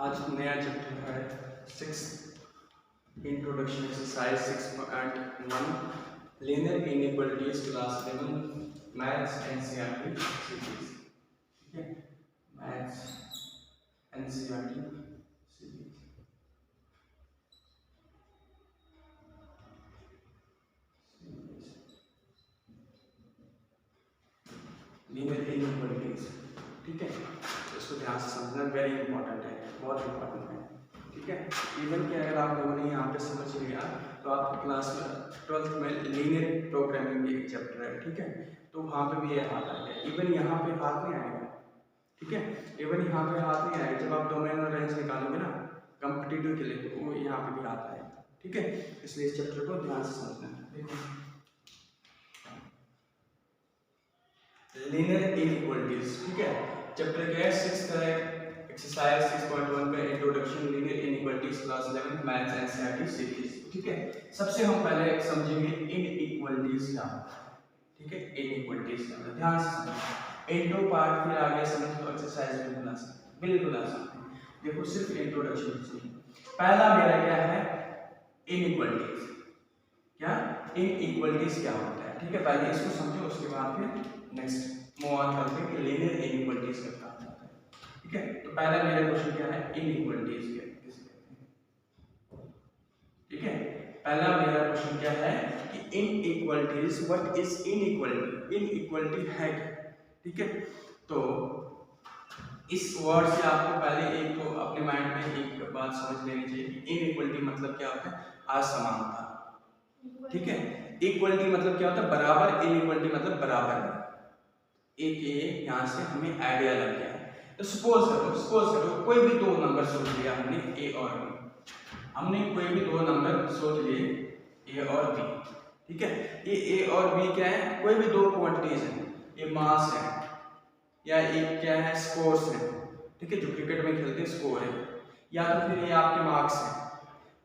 आज नया चैप्टर है 6 introduction exercise 6.1 linear inequalities class 11 maths NCERT series. ठीक है, maths NCERT series. Linear inequalities, ठीक है, इसको ध्यान से समझना वेरी इंपॉर्टेंट है, बहुत इंपॉर्टेंट है। ठीक है, इवन कि अगर आप लोगों ने यहाँ पे समझ लिया तो आपकी क्लास में 12th में लीनियर प्रोग्रामिंग एक चैप्टर है, ठीक है, तो वहाँ पे भी ये हाथ आएगा। इवन यहाँ पे हाथ नहीं आएगा, ठीक है, इवन यहाँ पे हाथ नहीं आएगा। जब आप डोमेन और रेंज निकालोगे ना कॉम्पिटिटिव के लिए तो वो यहाँ पे भी हाथ आएगा। ठीक है, इसलिए इस चैप्टर को ध्यान से समझना है। देखो लीनियर इनइक्वालिटीज, ठीक है, चैप्टर क्या है 6th है, एक्सरसाइज 6.1 का introduction linear inequalities class 11 maths NCERT series. ठीक है, सबसे हम पहले समझेंगे इनइक्वालिटीज क्या होता है। ठीक है, इनइक्वालिटीज क्या होता है ध्यान से समझो। इंट्रो पार्ट फिर आगे समझ लो, एक्सरसाइज बिल्कुल आसान। देखो सिर्फ इंट्रोडक्शन सुनिए। पहला मेरा क्या है इनइक्वालिटीज। क्या इनइक्वालिटीज क्या होता है, ठीक है, पहले इसको समझो, उसके बाद फिर नेक्स्ट मूव ऑन करते हैं कि लीनियर इनइक्वालिटीज का क्या होता है। ठीक है, तो पहला मेरा क्वेश्चन क्या है इनइक्वालिटीज किसे कहते हैं। ठीक है, पहला मेरा क्वेश्चन क्या है कि inequalities what is inequality, inequality है क्या। ठीक है, तो इस वर्ड से आपको पहले एक तो अपने माइंड में एक बात समझ लेनी चाहिए कि इनइक्वालिटी मतलब क्या होता है असमानता। ठीक है, इक्वलिटी मतलब क्या होता है बराबर, इनइक्वालिटी मतलब बराबर नहीं। एक ये यहाँ से हमें आइडिया लग गया। तो सपोज करो कोई भी दो नंबर सोच लिया हमने ए और बी, हमने कोई भी दो नंबर सोच लिए ए और बी। ठीक है, ये ए और बी क्या है, कोई भी दो क्वांटिटीज हैं, ये मास है या एक क्या है स्कोर्स है। ठीक है, जो क्रिकेट में खेलते हैं स्कोर है, या तो फिर ये आपके मार्क्स है,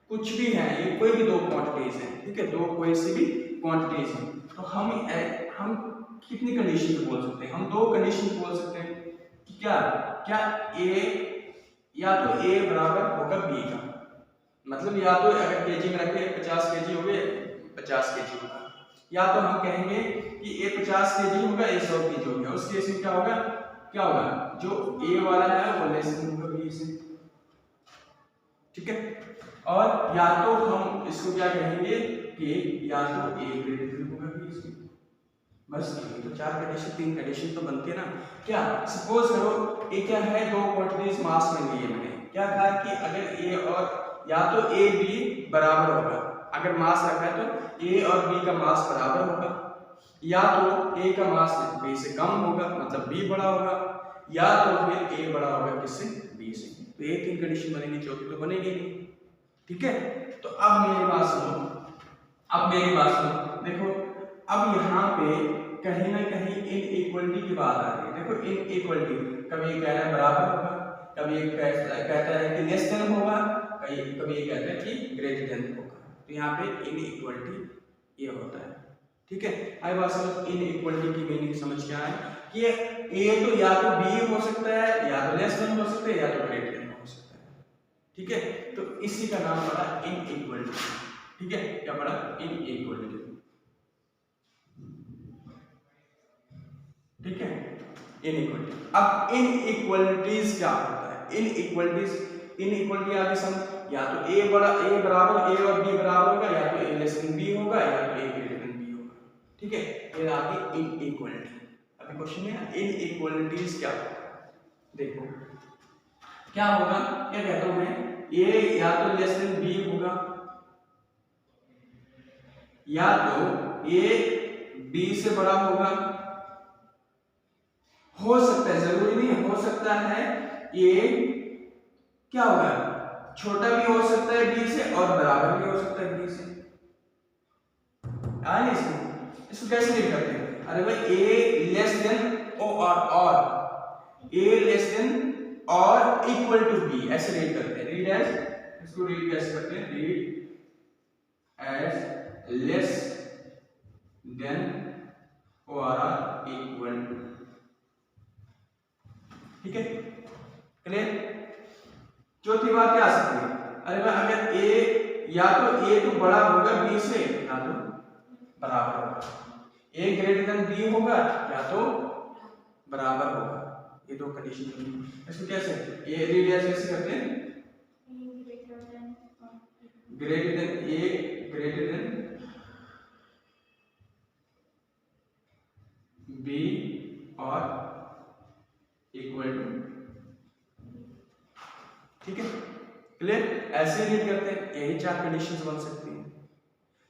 कुछ भी है, ये कोई भी दो क्वांटिटीज हैं। ठीक है, दो कोई सी भी क्वांटिटीज हैं, तो हम कितनी कंडीशन पे बोल सकते हैं, हम दो कंडीशन पे बोल सकते हैं कि क्या क्या ए या तो ए बराबर होगा बी का, मतलब या तो अगर केजी में रखे 50 केजी हो गए 50 केजी होगा, या तो हम कहेंगे कि ए 50 केजी होगा ए 100 केजी होगा। उस केस में क्या होगा जो ए वाला है वो लेस देन होगा बी से। ठीक है, और या तो हम इसको क्या कहेंगे कि या तो ए ग्रेटर देन होगा बी से। बस ये तो चार कंडीशन, तीन कंडीशन तो बनती है ना। क्या सपोज करो ये क्या है दो क्वांटिटीज मास में लिए मैंने, क्या कहा कि अगर ए और या तो ए बी बराबर होगा, अगर मास रखा है तो ए और बी का मास बराबर होगा, या तो ए का मास बी से कम होगा मतलब बी बड़ा होगा, या तो फिर ए बड़ा होगा किससे बी से। तो ये तीन कंडीशन बनेगी, चौथी तो बनेगी नहीं। ठीक है, तो अब मेरी बात सुनो, देखो अब यहाँ पे कहीं ना कहीं इनइक्वालिटी की बात आ रही है। देखो इनइक्वालिटी कभी कह रहा है बराबर होगा, कभी कहता है कि लेस देन होगा, कभी कहता है कि ग्रेटर देन होगा। तो यहाँ पे इनइक्वालिटी ये होता है। ठीक है, आई बात समझ, इनइक्वालिटी की मीनिंग समझ क्या है कि ए तो या तो बी हो सकता है, या तो लेस देन हो सकता है, या तो ग्रेटर देन हो सकता है। ठीक है, तो इसी का नाम पड़ा इनइक्वालिटी। ठीक है, क्या पड़ा इनइक्वालिटी। ठीक है, इनइक्वालिटी। अब इनइक्वालिटीज क्या होता है, इनइक्वालिटी आगे समझ, या तो ए बराबर ए और बी बराबर होगा, या तो ए लेस देन बी होगा, या तो ए ग्रेटर देन बी होगा। ठीक है, ये आगे इनइक्वालिटी। अभी क्वेश्चन है इनइक्वालिटीज क्या होता है। देखो क्या होगा, क्या कहता हूं मैं, ए या तो लेस देन बी होगा, या तो ए बी से बड़ा होगा, हो सकता है, जरूरी नहीं हो सकता है ये क्या होगा छोटा भी हो सकता है बी से और बराबर भी हो सकता है बी से। आए इसको कैसे रीड करते हैं, अरे भाई ए लेस देन और ए लेस देन और इक्वल टू बी, ऐसे रीड करते हैं। रीड एज, इसको रीड कैसे करते हैं, रीड एज लेस देन और इक्वल टू। ठीक है, क्लियर। चौथी बात क्या आ सकती है, अरे भाई अगर ए या तो ए तो बड़ा होगा बी से या तो बराबर होगा, ए ग्रेटर देन बी होगा या तो बराबर होगा, ये दो कंडीशन होगी। इसको कैसे ए रेडियस कैसे करते हैं, ग्रेटर देन ए ग्रेटर देन बी और इक्वल टू, ठीक है क्लियर, ऐसे रीड करते हैं, यही चार कंडीशंस बन सकती हैं।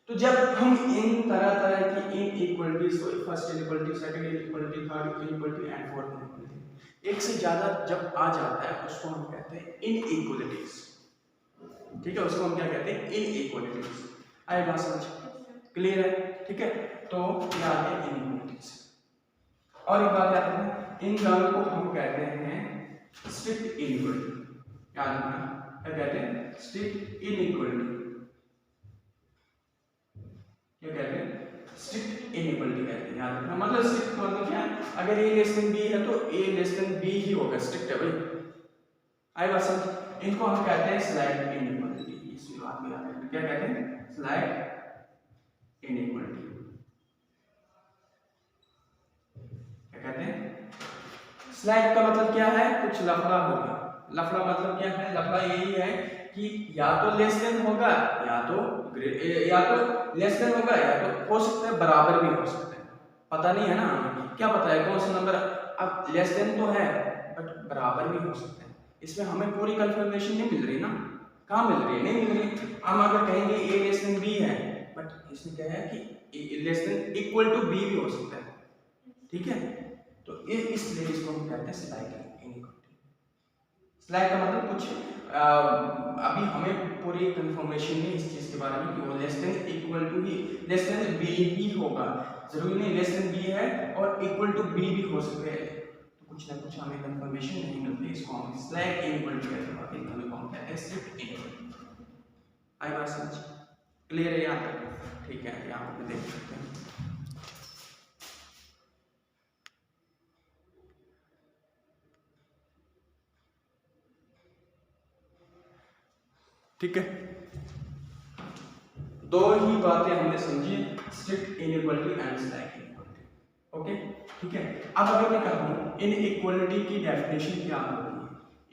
तो जब हम इन तरह तरह की इन इक्वलिटीज को, first inequality, second inequality, third inequality and fourth inequality, एक से ज्यादा जब आ जाता है उसको हम कहते हैं इनइक्वालिटीज, ठीक है, उसको हम क्या कहते हैं इनइक्वालिटीज। आए बात समझ, क्लियर है, ठीक है, तो ये आ गया इनइक्वालिटीज। और एक बात याद रखना, इन दोनों को हम कहते हैं स्ट्रिक्ट इनइक्वालिटी, याद रखना क्या कहते हैं, स्ट्रिक्ट इनइक्वालिटी, क्या कहते हैं, स्ट्रिक्ट इनइक्वालिटी कहते हैं, याद रखना। मतलब स्ट्रिक्ट मतलब क्या है, अगर a लेस देन b है तो a लेस देन b ही होगा, स्ट्रिक्ट है भाई। आई बात समझ, इनको हम कहते हैं स्लाइड इनइक्वालिटी, इस बात में याद रखना, क्या कहते हैं, स्लाइड इनइक्वालिटी, क्या कहते हैं, स्लाइड का मतलब क्या है, कुछ लफड़ा होगा, लफड़ा मतलब क्या है, लफड़ा यही है कि या तो लेस देन होगा या तो लेस देन होगा या तो हो सकता है बराबर भी हो सकता है, पता नहीं है ना, क्या पता है कौन सा नंबर, अब लेस देन तो है बट बराबर भी हो सकता है, इसमें हमें पूरी कंफर्मेशन नहीं मिल रही ना, कहाँ मिल रही है, नहीं मिल रही। हम अगर कहेंगे a लेस देन b है, बट इसमें क्या है कि a less than equal to b भी हो सकता है, ठीक है, तो इसलिए इसको हम कहते हैं स्लाइड इनइक्वालिटी। स्लाइड का मतलब कुछ अभी हमें पूरी कंफर्मेशन नहीं इस चीज के बारे में कि वो लेस देन इक्वल टू ही, लेस देन बी ही होगा, जरूरी नहीं लेस देन बी है और इक्वल टू बी भी हो सकते हैं, तो कुछ ना कुछ हमें कंफर्मेशन नहीं मिलती, इसको हम स्लाइड इनइक्वालिटी कहते हैं, बाकी हमें कौन कहते हैं स्ट्रिक्ट इनइक्वालिटी। आई बात समझ, क्लियर है यहाँ तक, ठीक है, यहाँ पे देख सकते हैं, ठीक है, दो ही बातें हमने समझी, strict inequality and slide inequality, okay, ठीक है। अब अगर मैं कहूं इनइक्वालिटी की डेफिनेशन क्या होती है,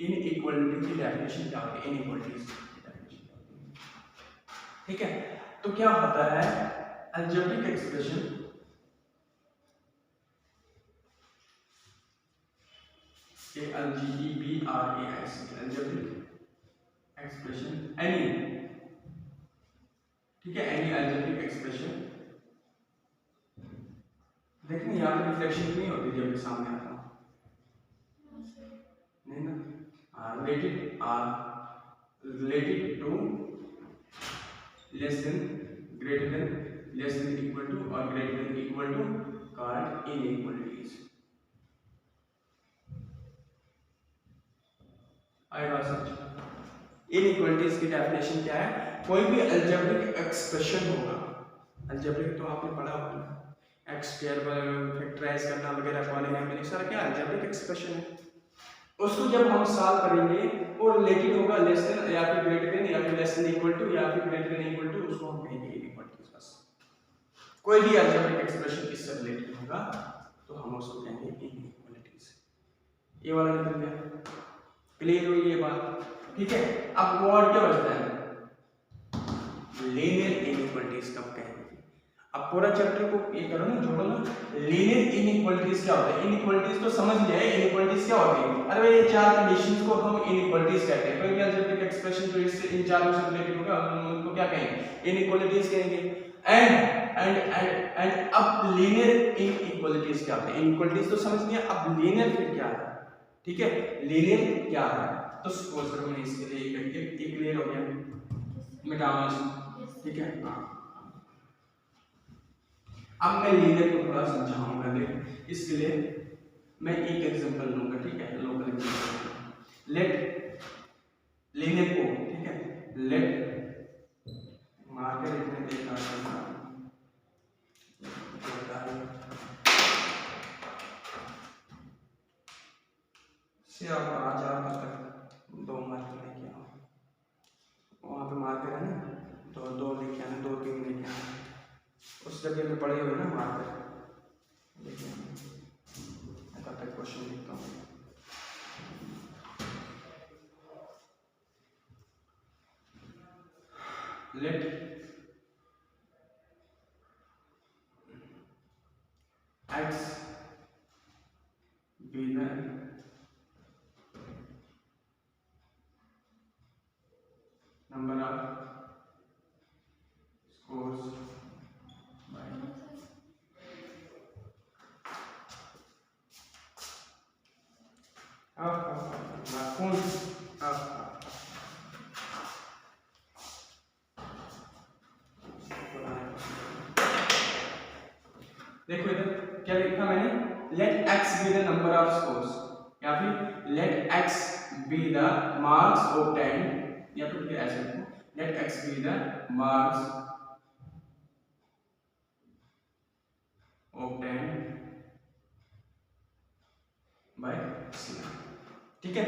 इनइक्वालिटी की डेफिनेशन क्या होती है, इनइक्वालिटीज की डेफिनेशन क्या होती है, ठीक है, तो क्या होता है, algebraic expression ALGEBRAIC, algebraic expression any, ठीक है, एनी अलजेब्रिक एक्सप्रेशन, देखिए यहाँ पे रिफ्लेक्शन नहीं होती जब मैं सामने आता हूँ, नहीं ना, related to less than greater than less than equal to और greater than equal to called inequalities. आएगा समझ, इनइक्वालिटीज की डेफिनेशन क्या है, कोई भी अलजेब्रिक एक्सप्रेशन होगा, अलजेब्रिक तो आपने पढ़ा होगा, एक्स स्क्वायर फैक्टराइज करना वगैरह पॉलिनॉमियल सारा क्या अलजेब्रिक एक्सप्रेशन है, उसको जब हम सॉल्व करेंगे वो रिलेटेड होगा लेस देन या फिर ग्रेटर देन या फिर लेस देन इक्वल टू या फिर ग्रेटर देन इक्वल टू, उसको हम कहेंगे इनइक्वालिटीज। बस कोई भी अलजेब्रिक एक्सप्रेशन इससे रिलेटेड होगा तो हम उसको कहेंगे इनइक्वालिटीज। ये वाला निकल गया, क्लियर हुई ये बात, ठीक है। अब वर्ड क्या बचता है, लीनियर इनइक्वालिटीज कब कहेंगे, अब पूरा चैप्टर को ये करो ना, जोड़ो ना, लीनियर इनइक्वालिटीज क्या होता है, इनइक्वालिटीज तो समझ लिया है, इनइक्वालिटीज क्या होती है, अरे भाई ये चार कंडीशंस को हम इनइक्वालिटीज कहते हैं, कोई भी अलजेब्रिक एक्सप्रेशन जो इससे इन चारों से रिलेटेड होगा उनको क्या कहेंगे, इनइक्वालिटीज कहेंगे। एंड अब लीनियर इनइक्वालिटीज क्या होते हैं, इनइक्वालिटीज तो समझ लिया, अब लीनियर फिर क्या है, ठीक है, लीनियर क्या है, तो सपोज करो मैं इसके लिए एक क्लियर हो गया, मिटाओ इसको, ठीक है, हाँ। अब मैं लीनियर को थोड़ा समझाऊंगा, देख इसके लिए मैं एक एग्जांपल लूंगा, ठीक है, लोकल एग्जांपल, लेट लीनियर को, ठीक है, लेट मार्कर इतने देखा से आप 5 तक 2 मार्क लेके आओ, मार्कर है ना, तो 2 लिखे आना, 2 3 लिखे आना, उस जगह पे पड़े हुए ना मार्कर लिखे आना। तब तक क्वेश्चन लिखता हूँ। Let x be the number of scores by देखो इधर क्या लिखा मैंने, let x be the number of scores, या फिर let x be the marks obtained, या फिर ऐसे लिखो, let x be the marks obtained by C। ठीक है,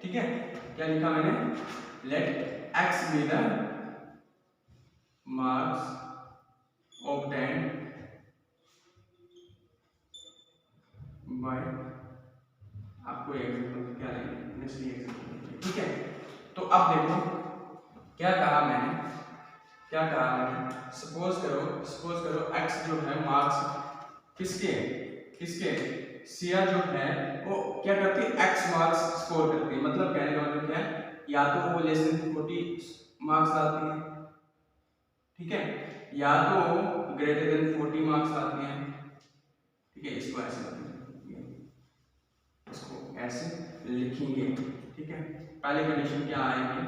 ठीक है, क्या लिखा मैंने, let x be the marks obtained by, आपको एग्जांपल क्या लेंगे, नेक्स्ट एग्जांपल, ठीक है। तो अब देखो क्या कहा मैंने, क्या कहा मैंने, सपोज करो x जो है मार्क्स किसके किसके सिया जो है वो क्या करती है, x मार्क्स स्कोर करती है। मतलब कहने का मतलब क्या है, या तो वो लेस देन 40 मार्क्स लाती है, ठीक है, या तो ग्रेटर देन 40 मार्क्स लाती है, ठीक है। इसको ऐसे इसको ऐसे लिखेंगे, ठीक है। पहली कंडीशन क्या आएगी,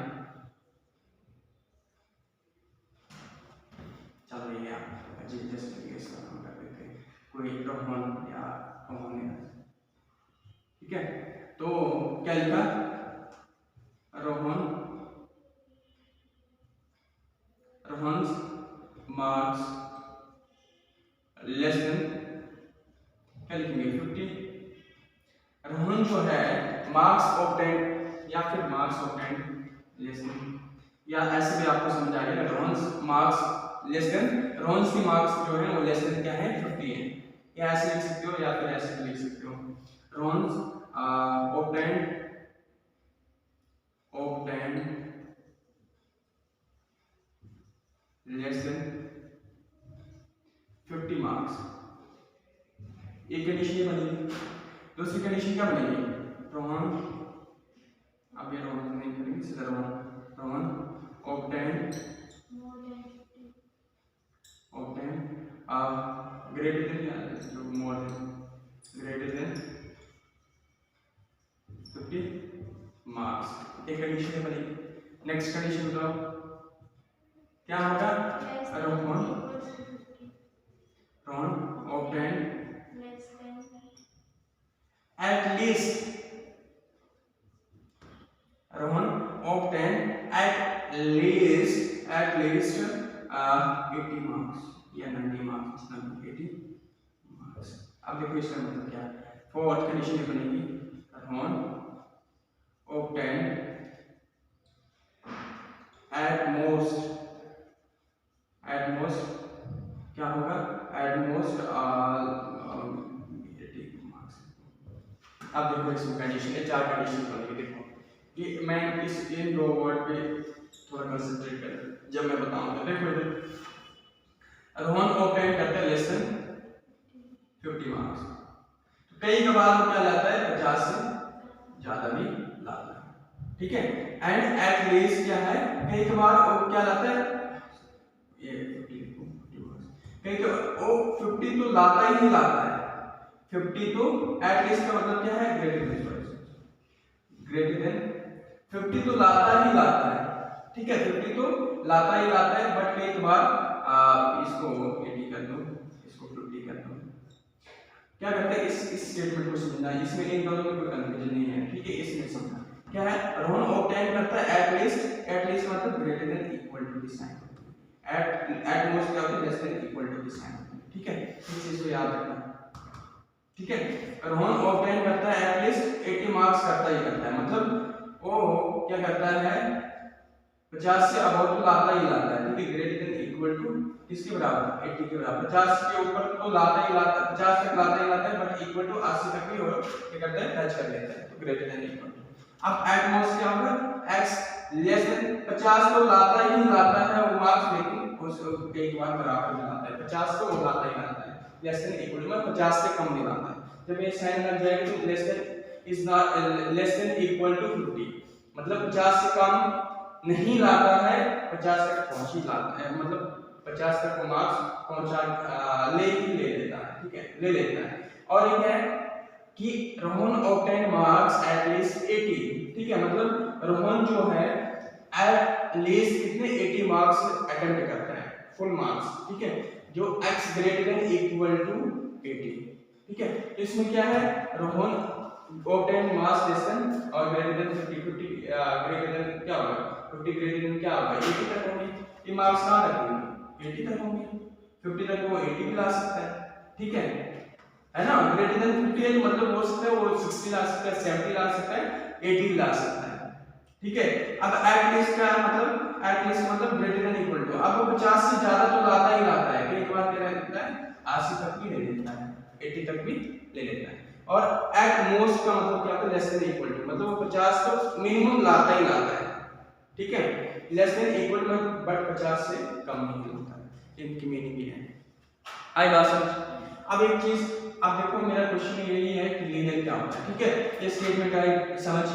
चलो ये आप जैसे इसका काम कर देते हैं, कोई रोहन या रोहन, ठीक है। तो क्या लिखा, रोहन मार्क्स लेस देन, क्या लिखेंगे, 50। रोहन जो है मार्क्स ऑब्टेन या फिर मार्क्स ऑब्टेन लेस देन, या ऐसे भी आपको समझ आ गया, Rohan marks less then, Rohan की मार्क्स जो है वो लेस देन क्या है, 50 है। या ऐसे लिख सकते हो या फिर ऐसे भी लिख सकते हो, Rohan obtain less than 50 marks, एक कंडीशन ये बनेगी। दूसरी कंडीशन क्या बनेगी, रोहन, अब ये रोहन नहीं करेंगे, सीधा रोहन ऑब्टेन ग्रेटर देन या जो more than, greater than 50 marks, एक कंडीशन बनेगी। नेक्स्ट कंडीशन बताओ क्या होगा, Rohan obtain at least, Rohan obtain at least 80 marks या 90 मार्क्स, 80 मार्क्स। अब देखो इसका मतलब क्या है, फोर्थ कंडीशन ये बनेगी, रोहन obtain at most क्या होगा, at most 80 मार्क्स। अब देखो इसमें कंडीशन है, 4 कंडीशन बनेगी। देखो ये मैं इन 2 वर्ड पे थोड़ा कंसंट्रेट कर जब मैं बताऊंगा। देखो इधर रोहन ऑब्टेन करता है लेस देन 50 मार्क्स, तो कई कबार क्या लाता है, 50 से ज्यादा भी लाता है, ठीक है। एंड एट लीस्ट क्या है, कई कबार क्या लाता है, ये 50 मार्क्स, कई कबार वो 50 तो लाता ही लाता है, 50 तो एट लीस्ट का मतलब क्या है, ग्रेटर देन 50 तो लाता ही लाता है, ठीक है। 50 तो लाता ही लाता है, बट कई बार इसको 80 कर दो, इसको 50 कर दो। क्या करते हैं, इस स्टेटमेंट को समझना, इसमें इन दोनों में कोई कंफ्यूजन नहीं है, ठीक है। इसमें समझना क्या है, रोहन ऑब्टेन करता है एट लीस्ट मतलब greater than equal to this sign, at most क्या होता है, less than equal to this sign, ठीक है। इस चीज को याद रखना, ठीक है। रोहन ऑब्टेन करता है एट लीस्ट 80 मार्क्स करता ही करता है, मतलब वो क्या करता है, 50 से अबाउट तो लाता ही लाता है, ठीक है, ग्रेटर देन इक्वल टू किसके बराबर, 80 के बराबर। 50 के ऊपर तो लाता ही लाता है, 50 तक लाता ही लाता है, बट इक्वल टू 80 तक भी और क्या करता है, टच कर लेता है, तो ग्रेटर देन इक्वल टू। अब एट मोस्ट क्या होगा, x लेस देन 50 तो लाता ही लाता है वो मार्क्स, लेकिन उसको एक बार बराबर में लाता है, 50 को वो लाता ही लाता है, लेस देन इक्वल टू मतलब 50 से कम नहीं लाता है। जब ये साइन लग जाएगा तो less than is not less than equal to 50, मतलब 50 से कम नहीं लाता है, 50 तक पहुंच ही लाता है, मतलब 50 तक मार्क्स पहुंचा ले लेता है, ठीक है, ले लेता है। और ये है कि Rohan obtain marks at least 80, ठीक है, मतलब रोहन जो है एट लीस्ट कितने 80 मार्क्स अटेम्प्ट करता है, फुल मार्क्स, ठीक है, जो x greater than equal to 80, ठीक है। तो इसमें क्या है, Rohan obtain marks less than और ग्रेटर देन 50 ग्रेटर देन क्या होगा, 50 ग्रेटर देन क्या होगा, 80 तक होंगे, ये मार्क्स कहां तक होंगे, 80 तक होंगे, 50 तक वो 80 भी ला सकता है, ठीक है ना, ग्रेटर देन 50 है तो मतलब हो सकता है वो 60 ला सकता है, 70 ला सकता है, 80 ला सकता है, ठीक है। अब एट लीस्ट क्या है, मतलब एट लीस्ट मतलब ग्रेटर देन इक्वल टू, अब वो 50 से ज्यादा तो लाता ही लाता है, कई बार क्या रहता है 80 तक भी ले लेता है, 80 तक भी ले लेता है। और एट मोस्ट का मतलब क्या होता है, लेस देन इक्वल टू, मतलब वो 50 तो मिनिमम लाता ही लाता है, ठीक है, less than equal to but 50 से कम नहीं होता है, इनकी मीनिंग ये है। आई बात समझ। अब एक चीज, अब देखो मेरा क्वेश्चन यही है कि लीनियर क्या होता है, ठीक है, ये स्टेटमेंट का समझ,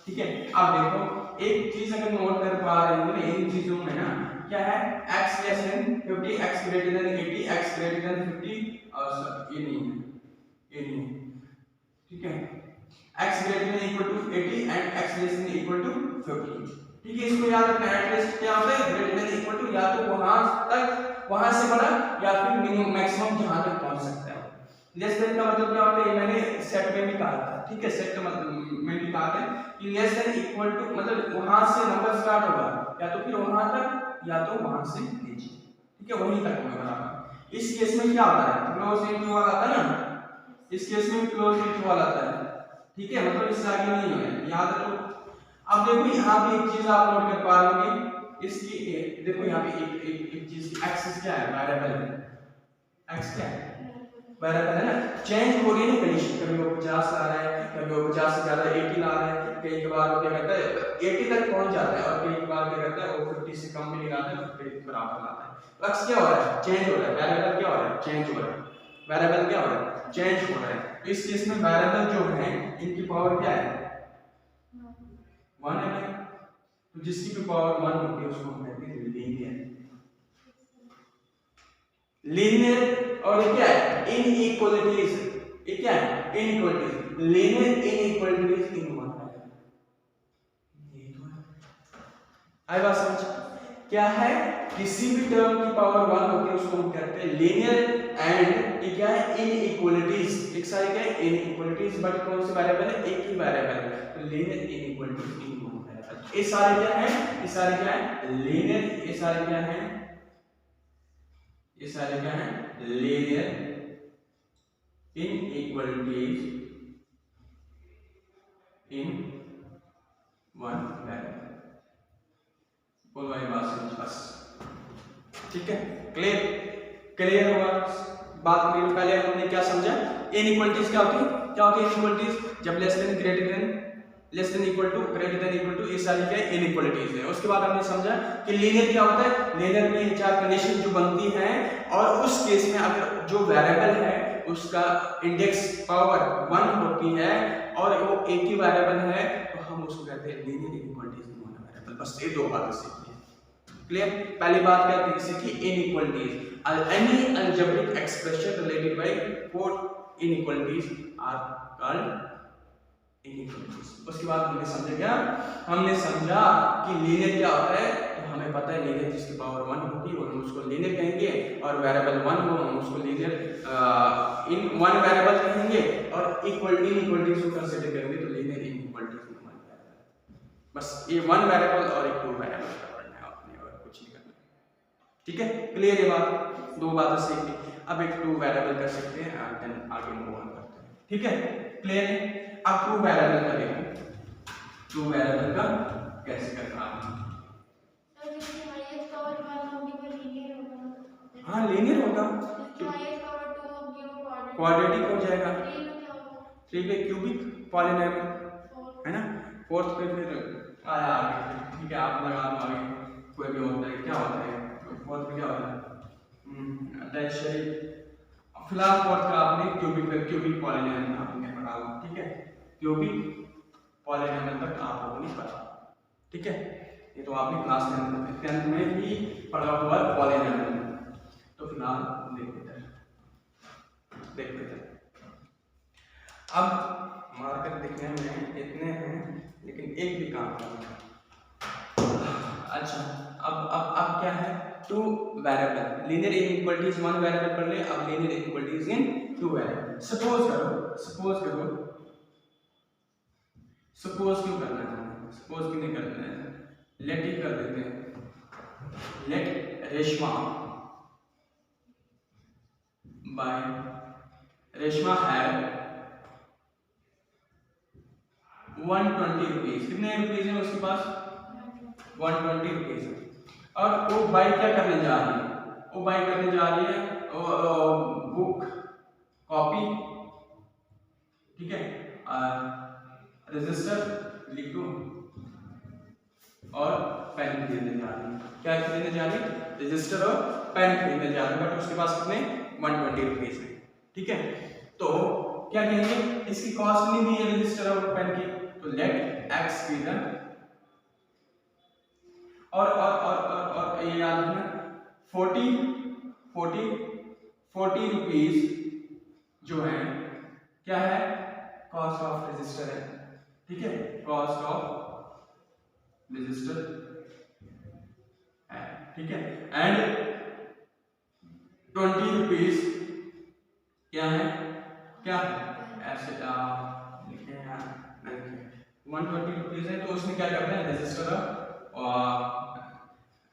ठीक है। अब देखो एक चीज अगर नोट कर पा रहे हो ना इन चीजों में ना, क्या है, x less then 50, x greater then 80, x greater than 50, और ये नहीं है, ये नहीं है, ठीक है, x greater than equal to 80 and x less than equal to 50, ठीक है। इसको याद रखना, एटलीस्ट क्या होता है, ग्रेटर देन इक्वल टू या तो वहां तक, वहां से बड़ा, या फिर मिनिमम मैक्सिमम जहां तक पहुंच सकता है। लेस देन का मतलब क्या होता है, ये मैंने सेट में भी कहा था, ठीक है, सेट का मतलब में भी कहा था कि लेस देन इक्वल टू मतलब वहां से नंबर स्टार्ट होगा, या तो फिर वहां तक या तो वहां से नीचे, ठीक है, वहीं तक होगा बराबर। इस केस में क्या होता है, क्लोज इंटरवल आता है ना, इस केस में क्लोज इंटरवल आता है, ठीक है, मतलब इससे आगे नहीं होगा, याद रखो। अब देखो यहाँ पे एक चीज आप नोट कर पा रहे होंगे, इसकी देखो यहाँ पे एक चीज की एक्सिस क्या है, वेरिएबल है, एक्स क्या है, वेरिएबल है ना, चेंज हो रही है कंडीशन, कभी वो 50 ला रहा है, कभी वो 50 से ज्यादा 80 ला रहा है, कई बार वो क्या करता है 80 तक पहुंच जाता है, और कई बार क्या करता है वो 50 से कम भी नहीं लाता है, 50 के बराबर लाता है। एक्स क्या हो रहा है, चेंज हो रहा है, वेरिएबल क्या हो रहा है, चेंज हो रहा है, वेरिएबल क्या हो रहा है, चेंज हो रहा है। तो इस केस में वेरिएबल जो है इनकी पावर क्या है, 1 है, तो जिसकी भी पावर 1 होती है उसको हम कहते हैं लीनियर, लीनियर। और ये क्या है, इनइक्वालिटीज, ये क्या है, inequalities, linear inequalities in one, ये तो है। आई बात समझ, क्या है, किसी भी टर्म की पावर 1 होती है उसको हम कहते हैं लीनियर, एंड ये क्या है, इनइक्वालिटीज, एक सारी क्या है, इनइक्वालिटीज, बट कौन से वेरिएबल है, एक ही वेरिएबल है, तो linear inequalities in one variable. ये सारे क्या है, ये सारे क्या है, लीनियर, ये सारे क्या है, ये सारे क्या है, linear inequalities in one variable. बोल भाई बात समझ बस, ठीक है, क्लियर, क्लियर हुआ बात क्लियर। पहले हमने क्या समझा, इनइक्वालिटीज क्या होती है, क्या होती है इनइक्वालिटीज, जब less than greater than, less than equal to, greater than equal to, ये सारी क्या है, इनइक्वालिटीज है। उसके बाद हमने समझा कि लीनियर क्या होता है, लीनियर में ये चार कंडीशन जो बनती हैं, और उस केस में अगर जो वेरिएबल है उसका इंडेक्स पावर 1 होती है और वो एक ही वेरिएबल है, तो हम उसको कहते हैं linear inequalities in one variable. बस ये दो बातें सीखी, क्लियर। पहली बात क्या थी, सीखी inequalities, any algebraic expression related by four inequalities are called inequalities. उसके बाद हमने समझा क्या, हमने समझा कि लीनियर क्या होता है, तो हमें पता है लीनियर जिसकी पावर 1 होगी वो हम उसको लीनियर कहेंगे, और वेरिएबल 1 हो हम उसको लीनियर इन वन वेरिएबल कहेंगे, और इनइक्वालिटीज को कंसीडर करेंगे तो linear inequalities in one variable. बस ये वन वेरिएबल और एक टू वेरिएबल का पढ़ना है आपने, और कुछ नहीं करना, ठीक है, क्लियर। ये बात, दो बातें सीख ली, अब एक टू वेरिएबल कर सकते हैं, देन आगे मूव ऑन करते हैं, ठीक है, क्लियर है। अब टू वेरिएबल का देखो, टू वेरिएबल का कैसे करना है, हाँ लीनियर होगा, क्वाड्रेटिक हो जाएगा, 3 पे क्यूबिक पॉलिनॉमियल है ना। फोर्थ पे फिर आया आगे, ठीक है आप लगा दो आगे कोई भी होता है, क्या होता है फोर्थ पे क्या होता है टर्शियरी। फिलहाल फोर्थ का आपने क्यूबिक पॉलिनॉमियल आपने पढ़ा हुआ, ठीक है क्यूबिक पॉलिनॉमियल तक आप लोगों ने पढ़ा, ठीक है ये तो आपने क्लास 10th में भी पढ़ा हुआ पॉलिनॉमियल। तो फिलहाल देखते हैं अब मार्कर दिखने में इतने हैं लेकिन एक भी काम नहीं। अच्छा अब क्या है, two variable linear inequalities, one variable पढ़ ले, अब लीनियर इनइक्वालिटीज इन टू वेरिएबल। सपोज करो सपोज क्यों करना है, सपोज क्यों नहीं करना है, लेट ही कर देते हैं। लेट रेशमा हैव 120 रुपीज, कितने रुपीज है उसके पास 120 रुपीज है, और वो बाई क्या करने जा रही है, वो बाई करने जा रही है बुक कॉपी, ठीक है रजिस्टर लिखो और पेन खरीदने जा रही है। क्या खरीदने जा रही है, रजिस्टर और पेन खरीदने जा रही है, बट उसके पास कितने 120 रुपीज है, ठीक है। तो क्या कहेंगे, इसकी कॉस्ट नहीं दी है रजिस्टर और पेन की, तो लेट एक्स गिवन और ये याद रखना 40 रुपीज जो है क्या है, कॉस्ट ऑफ रजिस्टर है, ठीक है कॉस्ट ऑफ रजिस्टर है, ठीक है एंड 20 रुपीज क्या है, क्या ऐसे लिखे हैं यहाँ 120 रुपीज है, तो उसमें क्या करना है रजिस्टर और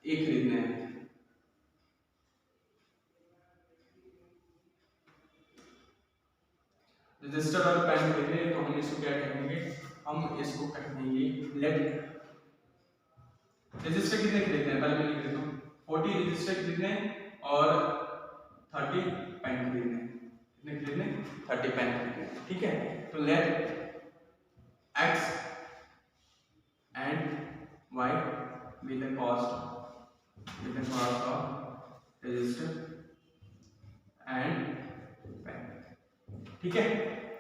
एक खरीदने हैं, रजिस्टर और पेन खरीदने हैं, तो हम इसको क्या कहेंगे, हम इसको कहेंगे लेट रजिस्टर कितने खरीदने हैं, पहले मैं लिख देता हूँ 40 रजिस्टर खरीदने और 30 पेन खरीदने, कितने खरीदने 30 पेन खरीदने, ठीक है। तो let X and Y with the cost of register and pen, ठीक है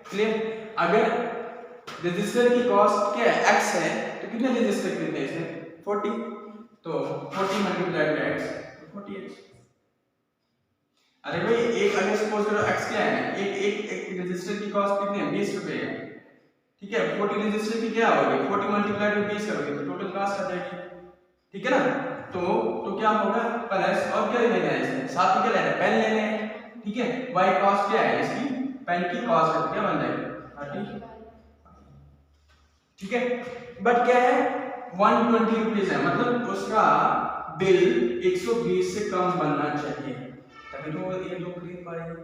क्लियर। अगर रजिस्टर की कॉस्ट क्या है x है, तो कितने रजिस्टर खरीदने हैं इसने 40, तो 40 मल्टीप्लाइड बाय x तो 40x। अरे भाई एक अगर सपोज करो x क्या है, एक रजिस्टर की कॉस्ट कितनी है 20 रुपए है, ठीक है 40 रजिस्टर की क्या होगी 40 मल्टीप्लाइड बाय 20 करोगे तो टोटल कॉस्ट आ जाएगी, ठीक है ना। तो क्या होगा प्लस और क्या लेना है इसमें, साथ में क्या लेना है पेन लेने हैं, ठीक है y कॉस्ट क्या है इसकी, पेन की कॉस्ट है, क्या बन जाएगी 30, ठीक है। बट क्या है 120 रुपीज है, मतलब उसका बिल 120 से कम बनना चाहिए, तभी तो ये दो खरीद पाएंगे,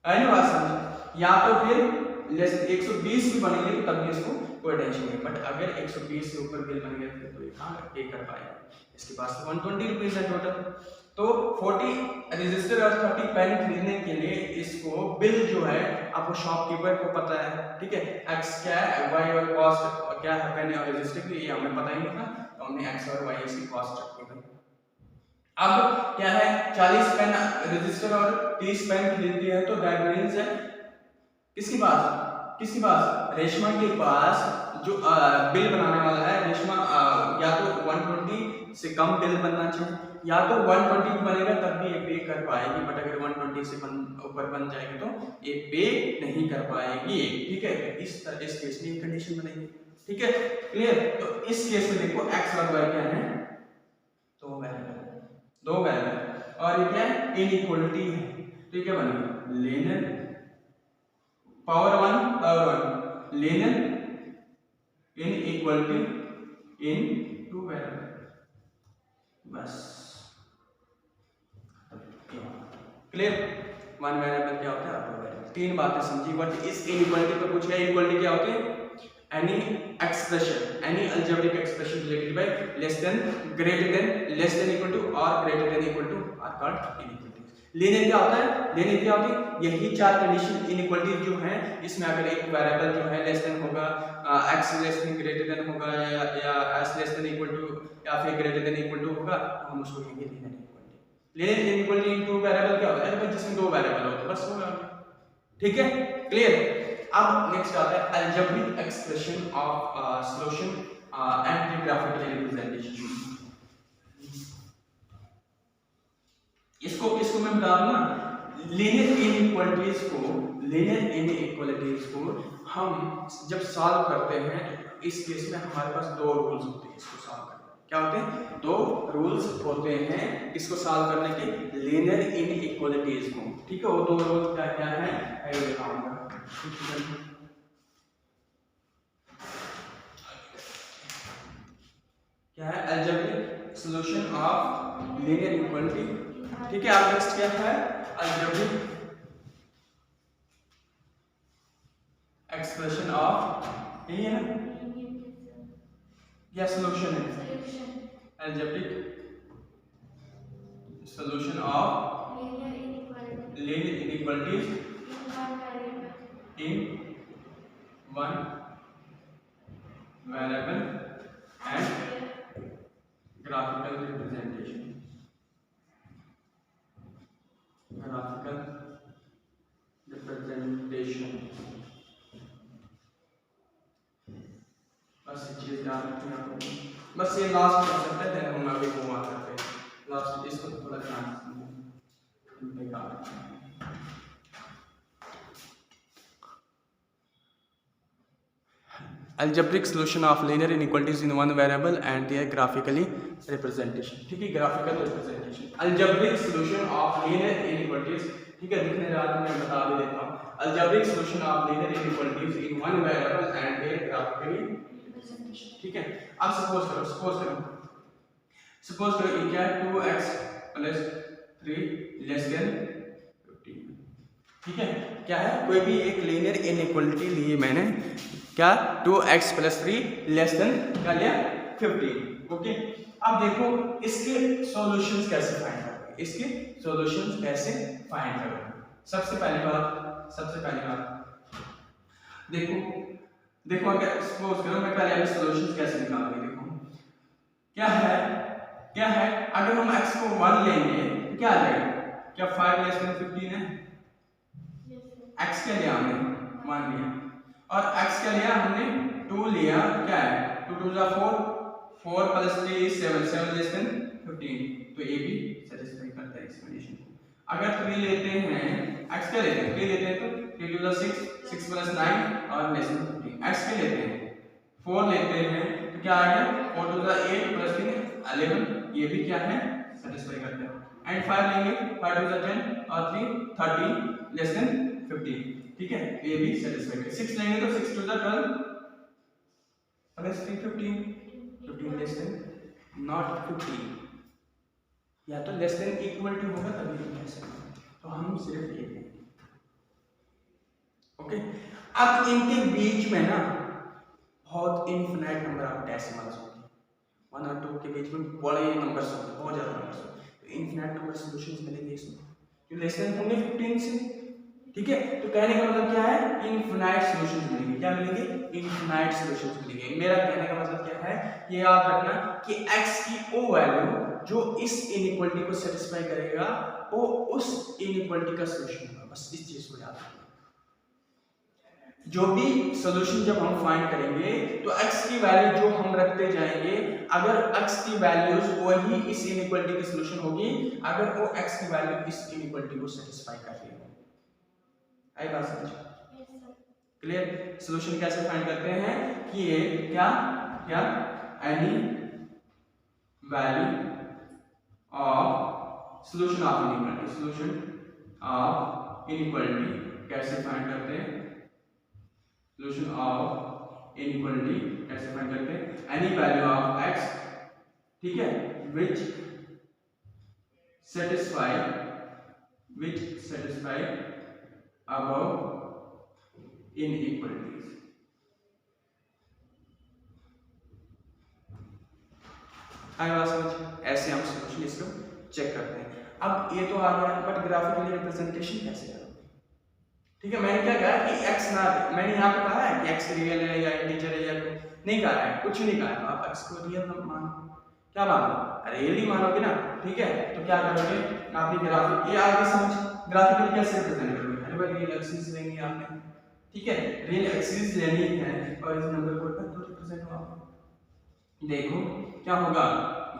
है ना बात समझ। या तो फिर लेस 120 भी बनेंगे तो तब भी इसको कोई टेंशन नहीं, बट अगर 120 से ऊपर बिल बन गया तो ये कहाँ पे कर पाएगा, इसके पास तो 120 रुपीज है टोटल। तो 40 रजिस्टर और 30 पेन खरीदने के लिए इसको बिल जो है आपको शॉपकीपर को पता है, ठीक है एक्स क्या है वाई और कॉस्ट क्या है पेन और रजिस्टर की, ये हमें पता ही नहीं था, तो हमने एक्स और वाई इसकी कॉस्ट रखी है। अब क्या है 40 पेन रजिस्टर और 30 पेन खरीदती है, तो दैट मींस है किसके पास रेशमा के पास जो बिल बनाने वाला है, रेशमा या तो 120 से कम बिल बनना चाहिए, या तो 120 बनेगा तब भी ये पे कर पाएगी, बट अगर 120 से ऊपर बन जाएगी तो ये पे नहीं कर पाएगी, ठीक है। इस केस में कंडीशन बनेगी, ठीक है क्लियर। तो इस केस में देखो x और y क्या है, दो वेरिएबल और ये क्या है इनइक्वालिटी है, तो ये क्या बनेगा linear power 1 linear inequality in two variable, बस क्लियर। वन वेरिएबल क्या होता है और वेरिएबल, तीन बातें समझी। बट इस इनइक्वालिटी पर पूछा है इनइक्वालिटी क्या होती है, any expression any algebraic expression related by less than greater than less than equal to or greater than equal to are called inequality। Linear क्या होता है, लीनियर क्या होती है, यही चार कंडीशन इनइक्वालिटी जो है इसमें अगर एक वेरिएबल जो है लेस देन होगा, x less than greater than होगा या s less than equal to या फिर ग्रेटर देन इक्वल टू होगा, तो हम उसको कहेंगे linear inequality. Linear inequality in two variable क्या होता है, जिसमें दो वेरिएबल होते हैं बस हो गया। ठीक है, क्लियर। अब नेक्स्ट आता है algebraic expression of solution and graphical representation. इसको मैं बता दूं ना, लीनियर इनइक्वालिटीज को हम जब सॉल्व करते हैं तो इस केस में हमारे पास दो रूल्स होते हैं इसको सॉल्व करने के। क्या होते हैं, दो रूल्स होते हैं इसको सॉल्व करने के, लीनियर इनइक्वालिटीज को। ठीक है, वो दो रूल्स क्या क्या है मैं बताऊंगा। क्या है, algebraic solution of linear inequality. ठीक है, आप नेक्स्ट क्या है, अलजेब्रिक एक्सप्रेशन ऑफ, यही है ना, या सॉल्यूशन है, algebraic solution of linear inequalities in one variable and graphical representation. Graphical representation, बस ये चीज याद रखना आपको। बस ये लास्ट कॉन्सेप्ट है, देन हम आगे मूव ऑन करते हैं। लास्ट इसको थोड़ा ध्यान से निकाल। Algebraic solution of linear inequalities in one variable and their graphically representation। ठीक है, graphical representation, algebraic solution of linear inequalities. ठीक है, दिखने रहा मैं बता भी देता हूँ, algebraic solution of linear inequalities in one variable and their graphically representation. ठीक है, अब सपोज करो ये क्या है, 2x + 3 लेस देन 15। ठीक है, क्या है, कोई भी एक लीनियर इनइक्वालिटी लिए मैंने, क्या, 2x + 3 लेस देन क्या लिया, 15। ओके, अब देखो इसके सॉल्यूशंस कैसे फाइंड करोगे, इसके सॉल्यूशंस कैसे फाइंड करोगे। सबसे पहली बात देखो अगर सपोज करो मैं पहले अभी सॉल्यूशंस कैसे निकालूंगी। देखो क्या है, अगर हम x को 1 लेंगे तो क्या आ जाएगा, क्या 5 लेस देन 15 है, x क्या लिया हमने 1 लिया, और x क्या लिया हमने 2 लिया, क्या है 2 2 4 4 + 3 is 7 7 लेस देन 15, तो ये भी सेटिस्फाई करता है इस कंडीशन को। अगर 3 लेते हैं, x क्या लेते हैं 3 लेते हैं तो 3 2 6 6 + 9 और लेस देन 15। x क्या लेते हैं 4 लेते हैं तो क्या आ गया 4 2 8 + 3 11, ये भी क्या है सेटिस्फाई करता है। एंड 5 लेंगे 5 2 10 और 3 30 लेस देन 15। ठीक है, ये भी सेटिस्फाई कर। 6 लेंगे तो 6 2 12 + 3 15 लेस देन नॉट 15, या तो लेस देन इक्वल टू होगा तभी हम कह सकते हैं, तो हम सिर्फ ये लेंगे। ओके, अब इनके बीच में ना बहुत इनफिनाइट नंबर ऑफ डेसिमल्स होंगे, 1 और 2 के बीच में बड़े नंबर्स होंगे, बहुत ज्यादा नंबर्स होंगे, तो इनफिनाइट नंबर सॉल्यूशंस मिलेंगे इसमें जो लेस देन होंगे 15 से। ठीक है, तो कहने का मतलब क्या है, इनफिनाइट सॉल्यूशंस मिलेंगे। क्या मिलेंगे, इनफिनाइट सॉल्यूशंस मिलेंगे। मेरा कहने का मतलब क्या है, ये याद रखना कि x की वो वैल्यू जो इस इनइक्वालिटी को सेटिस्फाई करेगा वो उस इनइक्वालिटी का सॉल्यूशन होगा। बस इस चीज को याद रखना। जो भी सॉल्यूशन जब हम फाइंड करेंगे तो x की वैल्यू जो हम रखते जाएंगे, अगर x की वैल्यूज वही इस इनइक्वालिटी की सॉल्यूशन होगी अगर वो x की वैल्यू इस इनइक्वालिटी को सेटिस्फाई कर रही है। आई बात समझ, क्लियर। सॉल्यूशन कैसे फाइंड करते हैं कि ये क्या any value of solution of inequality कैसे फाइंड करते हैं, सॉल्यूशन ऑफ इनइक्वालिटी कैसे फाइंड करते हैं, एनी वैल्यू ऑफ x, ठीक है, which satisfy above inequalities। आई बात समझ, ऐसे हम सॉल्यूशन इसको चेक करते हैं। अब ये तो आ गया, बट ग्राफिकली रिप्रेजेंटेशन कैसे करोगे? ठीक है, मैंने क्या कहा कि x ना, मैंने यहाँ पे कहा है कि x रियल है या इंटीजर है या नहीं कहा है, कुछ नहीं कहा है। आप x को रियल मानो, क्या मानो, रियल ही मानोगे ना। ठीक है, तो क्या करोगे, आपने ग्राफिक ये आगे समझ, ग्राफिकली कैसे रिप्रेजेंट करोगे? अरे भाई रियल एक्सिस लेंगे आपने, ठीक है, रियल एक्सिस लेनी है और इस नंबर को तो रिप्रेजेंट होगा। देखो क्या होगा,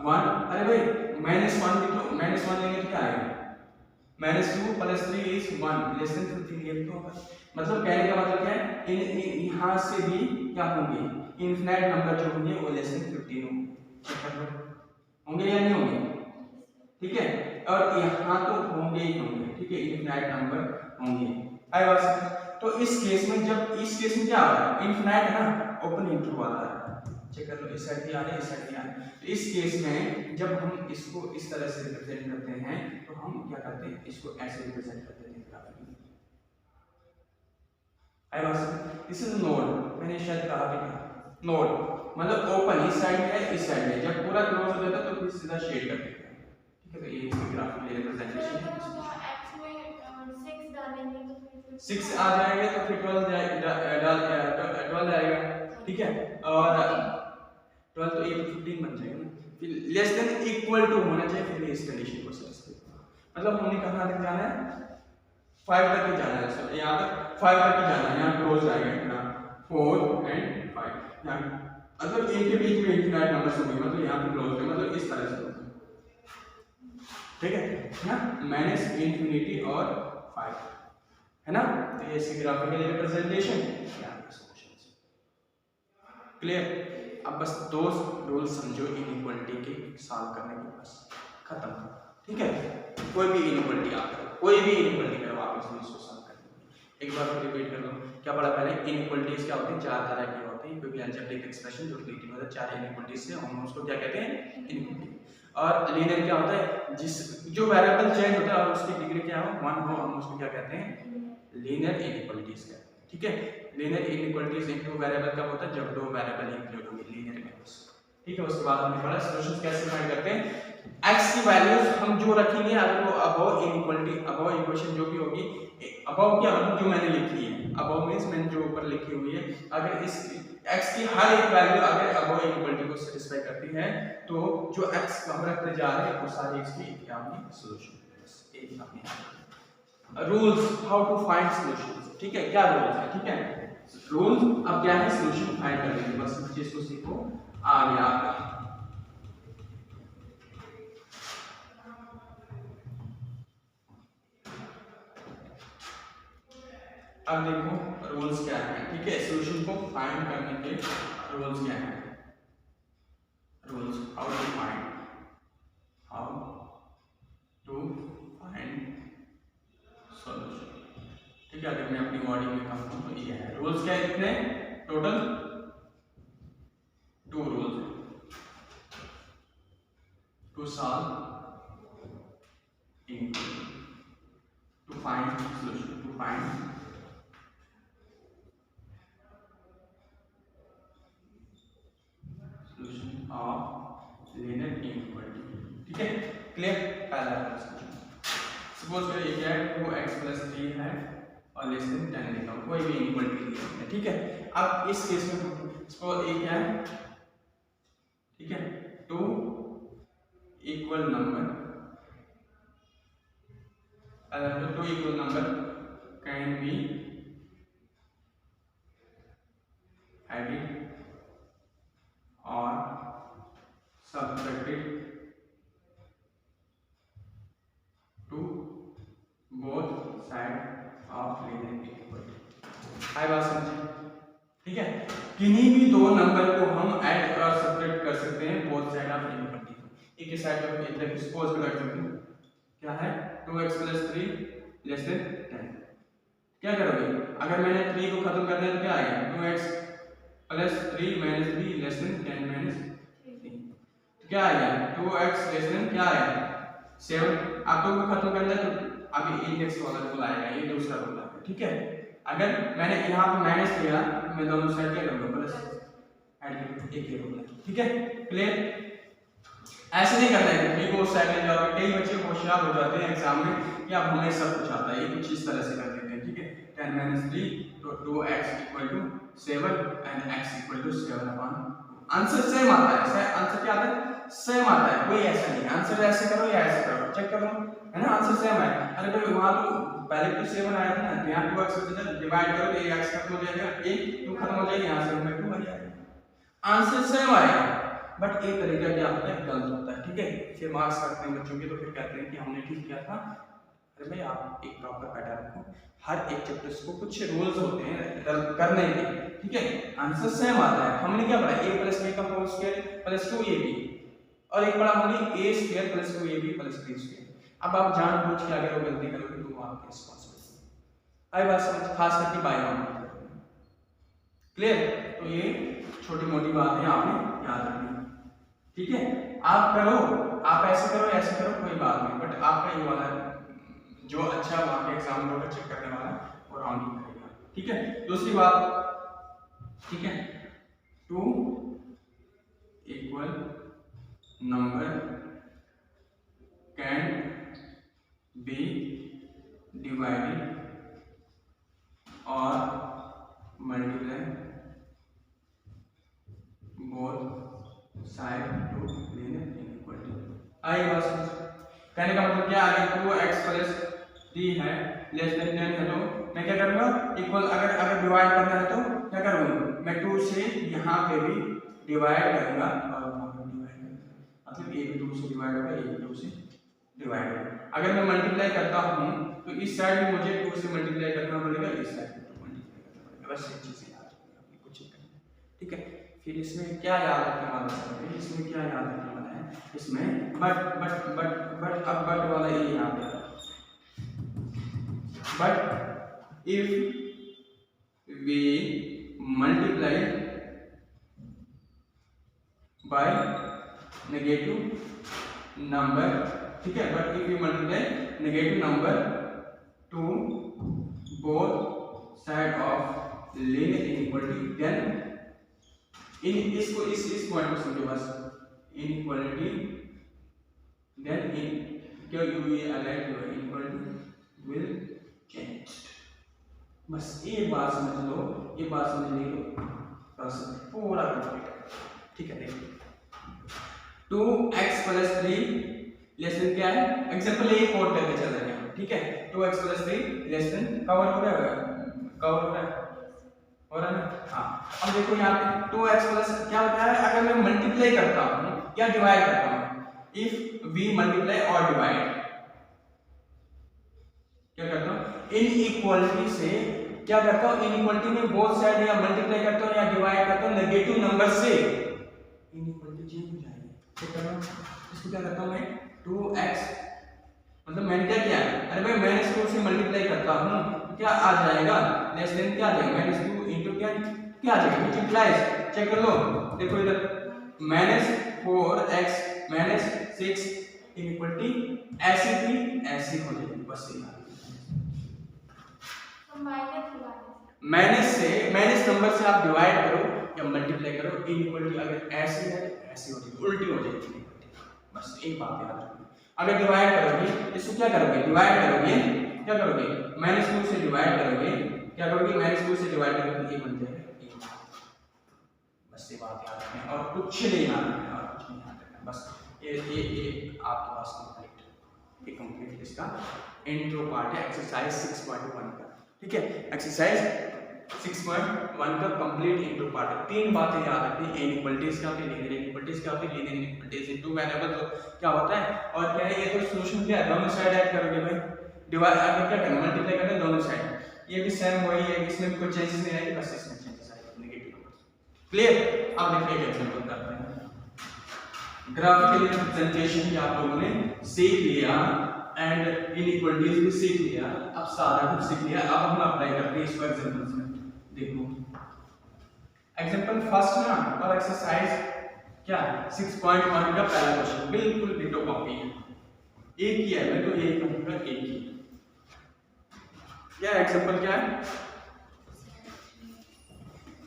1, अरे भाई -1 भी तो, -1 लेंगे तो क्या आएगा, -2 + 3 is 1 लेस देन 15, ये तो होगा। मतलब कहने का मतलब क्या है, यहाँ से भी क्या होंगे, इनफिनाइट नंबर जो होंगे वो लेस देन 15 होंगे, होंगे या नहीं होंगे? ठीक है, और यहाँ तो होंगे ही होंगे। ठीक है, इनफिनाइट नंबर होंगे। आई बात। तो इस केस में, जब इस केस में क्या आ रहा है, इनफिनाइट है ना, ओपन इंटरवल आ रहा है, चेक कर लो, इस साइड भी आ रहा है, इस साइड भी आ रहा है। तो इस केस में जब हम इसको इस तरह से रिप्रेजेंट करते हैं तो हम क्या करते हैं, इसको ऐसे रिप्रेजेंट करते हैं ग्राफिकली। आई बात। दिस इज नोड, मैंने शायद कहा भी था, नोड मतलब ओपन इस साइड है, इस साइड है, जब पूरा क्लोज हो जाता है तो फिर सीधा शेड कर देते हैं। ठीक है, तो ये इसकी ग्राफिकली रिप्रेजेंटेशन है। 6 आ जाएंगे तो फिर 12 आएगा। ठीक है, और 12 तो 8 15 बन जाएगा ना, फिर लेस देन इक्वल टू होना चाहिए, फिर इस कंडीशन को सेटिस्फाई। मतलब हमने कहां तक जाना है, 5 तक ही जाना है, सर यहां तक 5 तक ही जाना है, यहां क्लोज आएगा इतना 4 एंड 5, यहां मतलब इनके बीच में इनफिनाइट नंबर्स होंगे, मतलब यहां पे क्लोज है, मतलब इस तरह से। ठीक है ना, माइनस इनफिनिटी और 5 है ना, तो ये इसकी ग्राफिकल रिप्रेजेंटेशन है। क्लियर? अब बस दो रूल समझो इनइक्वालिटी के सॉल्व करने के, बस खत्म। ठीक है, कोई भी इनइक्वालिटी आप करो, कोई भी इनइक्वालिटी करो, आप इसको सॉल्व कर लो। एक बार फिर रिपीट कर लो, क्या पढ़ा पहले, इनइक्वालिटीज क्या होती हैं, 4 तरह की होती हैं, क्योंकि अलजेब्रिक एक्सप्रेशन जो रिलेटिव होता है 4 इनइक्वालिटीज से, हम उसको क्या कहते हैं, इनइक्वालिटी। और लीनियर क्या होता है, जिस जो वेरिएबल चेंज होता है और उसकी डिग्री क्या हो, 1 हो, हम उसको क्या कहते हैं, लीनियर इनइक्वालिटीज कहते हैं। ठीक है, लीनियर इनइक्वालिटीज एक दो वेरिएबल कब होता है, जब दो वेरिएबल इंक्लूड होंगे लीनियर इनइक्वालिटीज। ठीक है, उसके बाद हमने पढ़ा सॉल्यूशंस कैसे फाइंड करते हैं। x की वैल्यूज हम जो रखेंगे, अगर वो अबव इनइक्वालिटी, अबव इक्वेशन जो भी होगी, अबव क्या मतलब जो मैंने लिखी है, अबव मींस मैंने जो ऊपर लिखी हुई है, अगर इस x की हर एक वैल्यू अगर अबव इनइक्वालिटी को सेटिस्फाई करती है, तो जो x हम रखते जा रहे हैं वो सारी x की एग्जाम की सॉल्यूशन है। बस एक अपने rules how to find solutions. ठीक है, क्या रूल्स है, ठीक है, रूल्स अब क्या है, सॉल्यूशन फाइंड करने के, बस इस चीज को सीखो, आ गया आपका। अब देखो रूल्स क्या है। ठीक है, सॉल्यूशन को फाइंड करने के रूल्स क्या है, rules how to find solution. ठीक है, अगर मैं अपनी वर्डिंग में कहूं तो ये है रूल्स, क्या है कितने, टोटल 2 रूल्स है to solve to find solution, to find solution of linear inequality. ठीक है, क्लियर? पहला सपोज करिए क्या है, 2x + 3 है और लेस देन 10 लिखा हूं, कोई भी इनइक्वालिटी लिखा है। ठीक है, अब इस केस में सपोज ये क्या है, ठीक है, 2 इक्वल नंबर, तो 2 equal number can be added और subtracted to both sides of linear inequality। हाय बात समझे? ठीक है, किन्हीं भी दो नंबर को हम ऐड और सब्ट्रैक्ट कर सकते हैं बोथ साइड ऑफ इनइक्वालिटी। एक ही साइड पे इधर सपोज कर सकते हैं, क्या है, 2x + 3 लेस देन 10। क्या करोगे, अगर मैंने 3 को खत्म कर दिया तो क्या आएगा, 2x + 3 - 3 लेस देन 10 - क्या आएगा, 2x लेस देन क्या आएगा 7। आप 2 को खत्म कर दिया तो अभी इंडेक्स वाला रूल आएगा, ये दूसरा रूल आएगा। ठीक है, अगर मैंने यहाँ पे माइनस किया तो मैं दोनों साइड क्या करूंगा, प्लस ऐड करूंगा, एक ही रूल है। ठीक है, क्लियर? ऐसे नहीं करना है कि वो साइड में जाओगे। कई बच्चे होशियार हो जाते हैं एग्जाम में कि अब हमें सब कुछ आता है, ये कुछ इस तरह से कर देते हैं, ठीक है। 10 - 3 तो 2x = 7 and x = 7/2। Answer same आता है, आंसर क्या आता है, सेम आता है, कोई ऐसा नहीं आंसर ऐसे करो या ऐसे करो, चेक करो, है ना, आंसर सेम है। अरे भाई वहां तो पहले तो 7 आया था ना, तो यहाँ 2x से डिवाइड करो तो ये x खत्म हो जाएगा, 1 2 खत्म हो जाएगा, यहाँ से हमें 2 आ जाएगा, आंसर सेम आएगा। बट एक तरीका क्या होता है, गलत होता है, ठीक है। फिर मार्क्स काटते हैं बच्चों के, तो फिर कहते हैं कि हमने ठीक किया था। अरे भाई आप एक प्रॉपर पैटर्न रखो, हर एक चैप्टर्स को कुछ रूल्स होते हैं करने के, ठीक है। आंसर सेम आता है। हमने क्या पढ़ा, a + b का होल स्क्वायर + 2ab, और एक पढ़ा हमने a² + 2ab + b²। अब आप जानबूझ के अगर वो गलती करोगे तो वो आपकी रिस्पांसिबिलिटी। आई बात समझ, खास करके बाय नंबर, क्लियर। तो ये छोटी मोटी बात है, आपने याद रखनी, ठीक है। आप करो, आप ऐसे करो ऐसे करो कोई बात नहीं, बट आपका ये वाला जो अच्छा वहां पे एग्जाम होगा चेक करने वाला वो राउंड ही करेगा, ठीक है। दूसरी बात, ठीक है, 2 equal number can be divided और multiply both side to linear inequality. आई बात समझ, कहने का मतलब क्या है, 2x + 3 है लेस देन 10 है, तो मैं क्या करूंगा, इक्वल अगर डिवाइड करना है तो क्या करूंगा, मैं 2 से यहाँ पे भी डिवाइड करूंगा और वहां पे डिवाइड करूंगा, मतलब ये भी 2 से डिवाइड होगा, ये भी 2 से डिवाइड होगा। अगर मैं मल्टीप्लाई करता हूं तो इस साइड में मुझे 2 से मल्टीप्लाई करना पड़ेगा, इस साइड में 2 मल्टीप्लाई करना पड़ेगा, बस ये चीजें याद रखनी है, कुछ नहीं करना, ठीक है। फिर इसमें क्या याद रखने वाला है, इसमें क्या याद रखने वाला है, इसमें बट अब बट वाला ये याद है, but if we multiply by negative number, ठीक है, but if we multiply negative number to both side of linear inequality, then इन इसको इस पॉइंट को समझो बस, इनइक्वालिटी देन इन क्या you we allied inequality will change. बस ये बात समझ लो, ये बात समझने को बस पूरा कंप्लीट, ठीक है। देखिए 2x + 3 लेस देन क्या है, एग्जांपल ये कोड करके चल रहे हैं, ठीक है। 2x + 3 लेस देन कवर हो रहा है, कवर हो रहा है, हो रहा है ना, हाँ। अब देखो यहाँ पे 2x + क्या होता है, अगर मैं मल्टीप्लाई करता हूँ या डिवाइड करता हूँ, इफ वी मल्टीप्लाई और डिवाइड, क्या करता हूँ, इनइक्वालिटी से क्या करता हूँ, इनइक्वालिटी में बोथ साइड या मल्टीप्लाई करता हूँ या डिवाइड करता हूँ नेगेटिव नंबर से, इनइक्वालिटी चेंज हो जाएगी। क्या कर रहा हूँ, इसको क्या करता हूँ मैं, 2x मतलब मैंने क्या किया, अरे भाई -2 से मल्टीप्लाई करता हूँ तो क्या आ जाएगा, लेस देन क्या आ जाएगा, -2 इंटू क्या क्या आ जाएगा, विच इंप्लाइज, चेक कर लो, देखो इधर -4x -6 इनइक्वालिटी ऐसी थी ऐसी हो जाएगी, बस ये माइनस नंबर से आप डिवाइड करो या मल्टीप्लाई करो, इनइक्वालिटी अगर ऐसी है तो ऐसी हो जाएगी, उल्टी हो जाएगी, बस एक बात याद रखना। अगर डिवाइड करोगे इसको क्या करोगे, डिवाइड करोगे क्या करोगे, -2 से डिवाइड करोगे, क्या करोगे, -2 से डिवाइड करोगे तो ये बन जाएगा 1, बस ये बात याद रखना और कुछ नहीं याद रखना, और कुछ नहीं याद रखना, बस ये आपके पास कंप्लीट इसका इंट्रो पार्ट है एक्सरसाइज 6.1 का, ठीक है। एक्सरसाइज 6.1 का कंप्लीट इंट्रो पार्ट है। 3 बातें याद रखनी, इनइक्वालिटीज क्या होती है, लीनियर इनइक्वालिटीज क्या होती है, लीनियर इनइक्वालिटीज इन 2 वेरिएबल तो क्या होता है, और क्या है, ये तो सॉल्यूशन क्या है, दोनों साइड ऐड करोगे भाई, डिवाइड अगर क्या करना, मल्टीप्लाई करना दोनों साइड, ये भी सेम वही है, इसमें भी कोई चेंजेस नहीं आएगी, बस इसमें चेंजेस आएंगे नेगेटिव नंबर, क्लियर। अब देखिए एक एग्जांपल करते हैं, ग्राफिकल रिप्रेजेंटेशन भी आप लोगों ने सीख लिया एंड इनइक्वालिटीज भी सीख लिया, अब सारा कुछ सीख लिया, अब हम अप्लाई करते हैं इसको एग्जांपल्स में। देखो एग्जांपल फर्स्ट ना, और एक्सरसाइज क्या है 6.1 का पहला क्वेश्चन बिल्कुल डिटो कॉपी है, एक ही है, मैं तो यही कहूंगा एक ही। क्या एग्जांपल क्या है,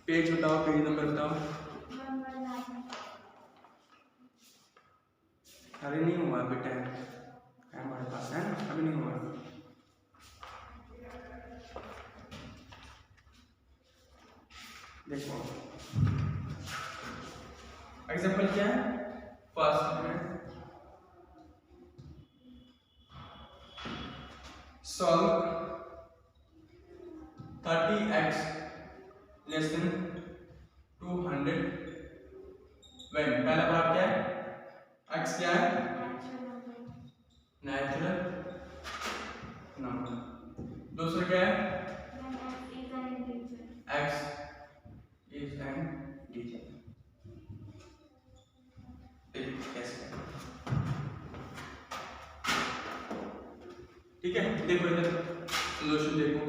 पेज बताओ, पेज नंबर बताओ, देखो एग्जांपल क्या है, फर्स्ट है solve 30x less than 200 when, पहला पार्ट क्या है, x क्या है, नेचुरल नंबर, दूसरा क्या है, x इज एन इंटीजर। कैसे, ठीक है, देखो इधर सॉल्यूशन देखो,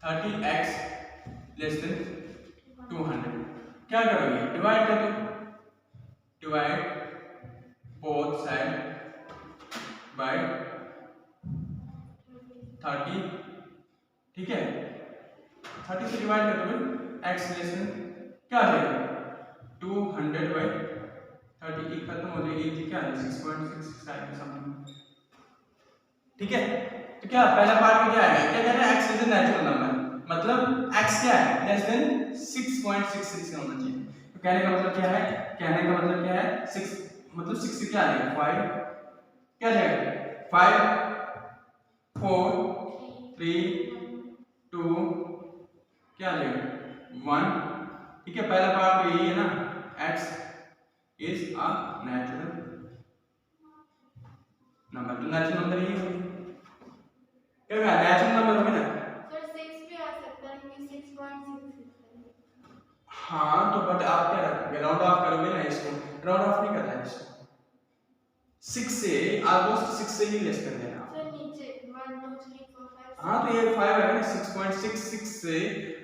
30x लेस देन 200, क्या करोगे, डिवाइड कर दो, डिवाइड बोथ साइड बाय 30, ठीक है, 30 से डिवाइड कर दो, x लेस देन क्या आ जाएगा 200 बाय 30, एक खत्म हो जाएगी, ये क्या है 6.66 आएगा समथिंग, ठीक है। तो क्या पहला पार्ट में क्या आएगा, क्या कहना है, x is a natural number, मतलब x क्या है, लेस देन 6.66 होना चाहिए। तो कहने का मतलब क्या है, कहने का मतलब क्या है, 6 मतलब 6 से क्या आ जाएगा 5, क्या जाएगा 5 4 3 2 क्या आ जाएगा 1, ठीक है। पहला पार्ट तो यही है ना, x is a natural number, तो नेचुरल नंबर यही होगी, क्या होगा नेचुरल नंबर होगा ना, सर 6 भी आ सकता है कि 6.66, हाँ तो बट आप क्या रखोगे, राउंड ऑफ करोगे ना, इसको राउंड ऑफ नहीं करना है, इसको 6 से ऑलमोस्ट 6 से ही लेस कर देना सर नीचे 1 2 3 4 5, हाँ तो ये 5 है ना, 6.66 से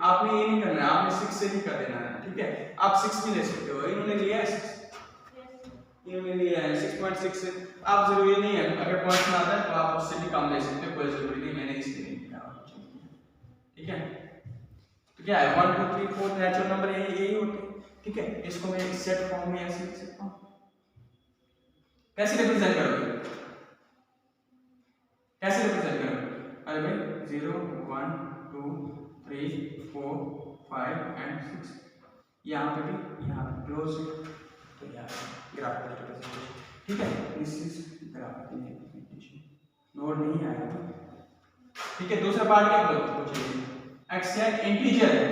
आपने ये नहीं करना है, आपने 6 से ही कर देना है, ठीक है। आप 6 भी ले सकते हो, इन्होंने लिया है 6, इन्होंने लिया है 6.6 से, आप जरूरी नहीं है, अगर पॉइंट में आता है तो आप उससे भी कम ले सकते हो, कोई जरूरी नहीं, मैंने इसलिए नहीं किया, ठीक है। तो क्या है 1 2 3 4 नेचुरल नंबर यही होते हैं, ठीक है। इसको मैं सेट फॉर्म में ऐसे लिख सकता हूँ, कैसे रिप्रेजेंट करोगे, कैसे रिप्रेजेंट करोगे, अरे भाई 0 1 2 3 4 5 एंड 6, यहाँ पे भी, यहाँ पे क्लोज है, तो यहाँ ग्राफिकल रिप्रेजेंटेशन, ठीक है, this is graphical representation, note नहीं आया, ठीक है। दूसरा पार्ट क्या पूछिए, x क्या है, इंटीजर है,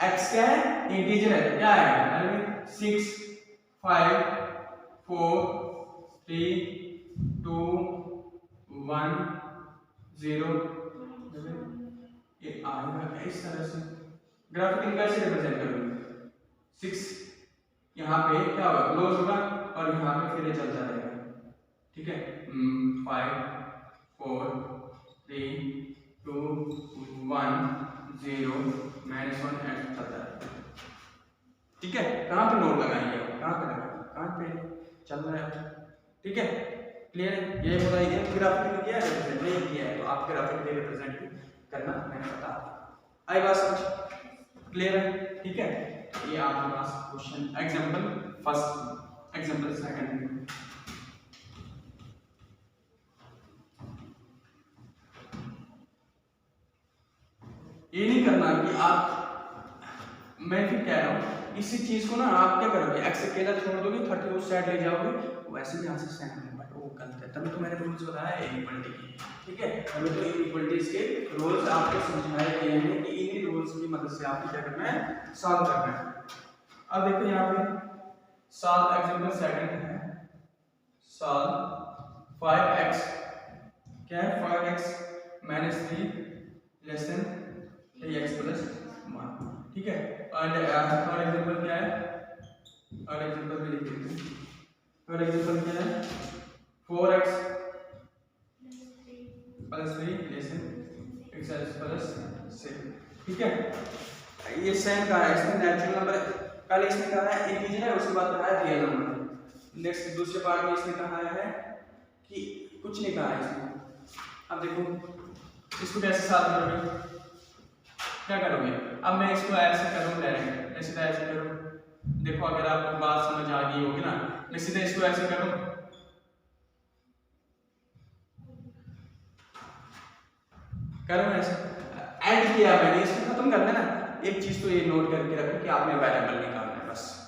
x क्या है, इंटीजर है, क्या है, अरे 6 5 4 3 2 1 0, ये आएगा इस तरह से, ग्राफिकली कैसे रिप्रेजेंट करोगे, 6 यहाँ पे क्या होगा, क्लोज होगा, और यहाँ पे फिर ये चलता रहेगा, ठीक है, 5 4 3 2 1 0 -1 एंड चलता है, ठीक है। कहाँ पे नोट लगाएंगे, कहाँ पे लगाएंगे, कहाँ पे चल रहा है, ठीक है, क्लियर है। ये बोला ये ग्राफिकली किया है, रिप्रेजेंट नहीं किया है, तो आप ग्राफिकली रिप्रेजेंट करना मैंने बता दिया, आई बात समझ, क्लियर है, ठीक है। ये आपके पास question example first, example second, ये नहीं करना कि आप, मैं फिर कह रहा हूँ इसी चीज को ना आप क्या करोगे, एक्स अकेला छोड़ दोगे, 30 उस साइड ले जाओगे, वैसे भी आंसर सेम है, बट वो गलत है, तभी तो मैंने रूल्स बताया है इक्वलिटी की, ठीक है। अभी तो इक्वलिटीज के रूल्स आपको समझाए गए हैं कि इन्हीं रूल्स की मदद से आपको क्या करना है, सॉल्व करना है। अब देखो यहाँ पे सॉल्व एग्जांपल सेकंड है, सॉल्व 5x, क्या है 5x -3 लेस देन 3x + 1, ठीक है। और एग्जांपल क्या है, और एग्जांपल भी लिख देते हैं, और एग्जांपल क्या है 4x + 3 लेस देन x + 6, ठीक है। ये सेम का है, इसमें नेचुरल नंबर, पहले इसने कहा है इंटीजर है, उसके बाद कहा है रियल नंबर, नेक्स्ट दूसरे पार्ट में इसने कहा है कि कुछ नहीं कहा है इसमें। अब देखो इसको कैसे सॉल्व करोगे, क्या करोगे, अब मैं इसको ऐसे करूँ डायरेक्ट, मैं सीधा ऐसे करूँ, देखो अगर आपको बात समझ आ गई होगी ना, मैं सीधा इसको ऐसे करूँ, करूँ ऐसे, ऐड किया मैंने, इसको खत्म कर देना, एक चीज तो ये नोट करके रखो कि आपने वेरिएबल निकालना है बस।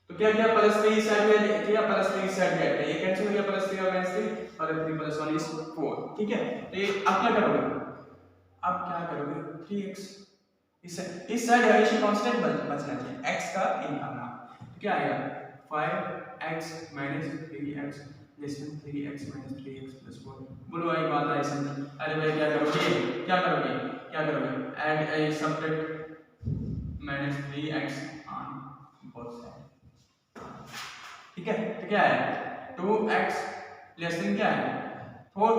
तो क्या किया, +3 साइड में किया, +3 साइड में ये कैंसिल हो गया, +3 और -3 और 3 + 1 is 4, ठीक है। तो ये आप क्या करोगे, आप क्या करोगे 3x, इस साइड हमेशा कांस्टेंट बचना चाहिए, x का निकालना। तो क्या आएगा 5x - 3x < 3x - 3x + 4। बोलो भाई बात आई समझ। अरे भाई क्या करोगे, क्या करोगे, क्या करोगे, add a subtract -3x on both side, ठीक है। तो क्या है 2x < क्या है 4।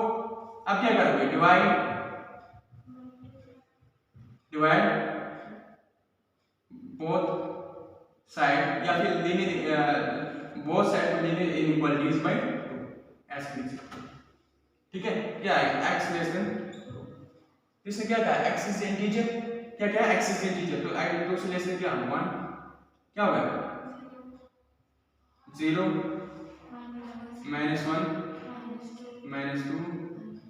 अब क्या करोगे, डिवाइड बोथ साइड या फिर लीनियर बोथ साइड को लीनियर इनइक्वालिटीज बाय 2 ऐसे लिख सकते हैं, ठीक है। क्या है x इसने क्या कहा x इज इंटीजर, क्या क्या x इज इंटीजर, तो आई 2 से लेस क्या 1, क्या होगा 0 -1 -2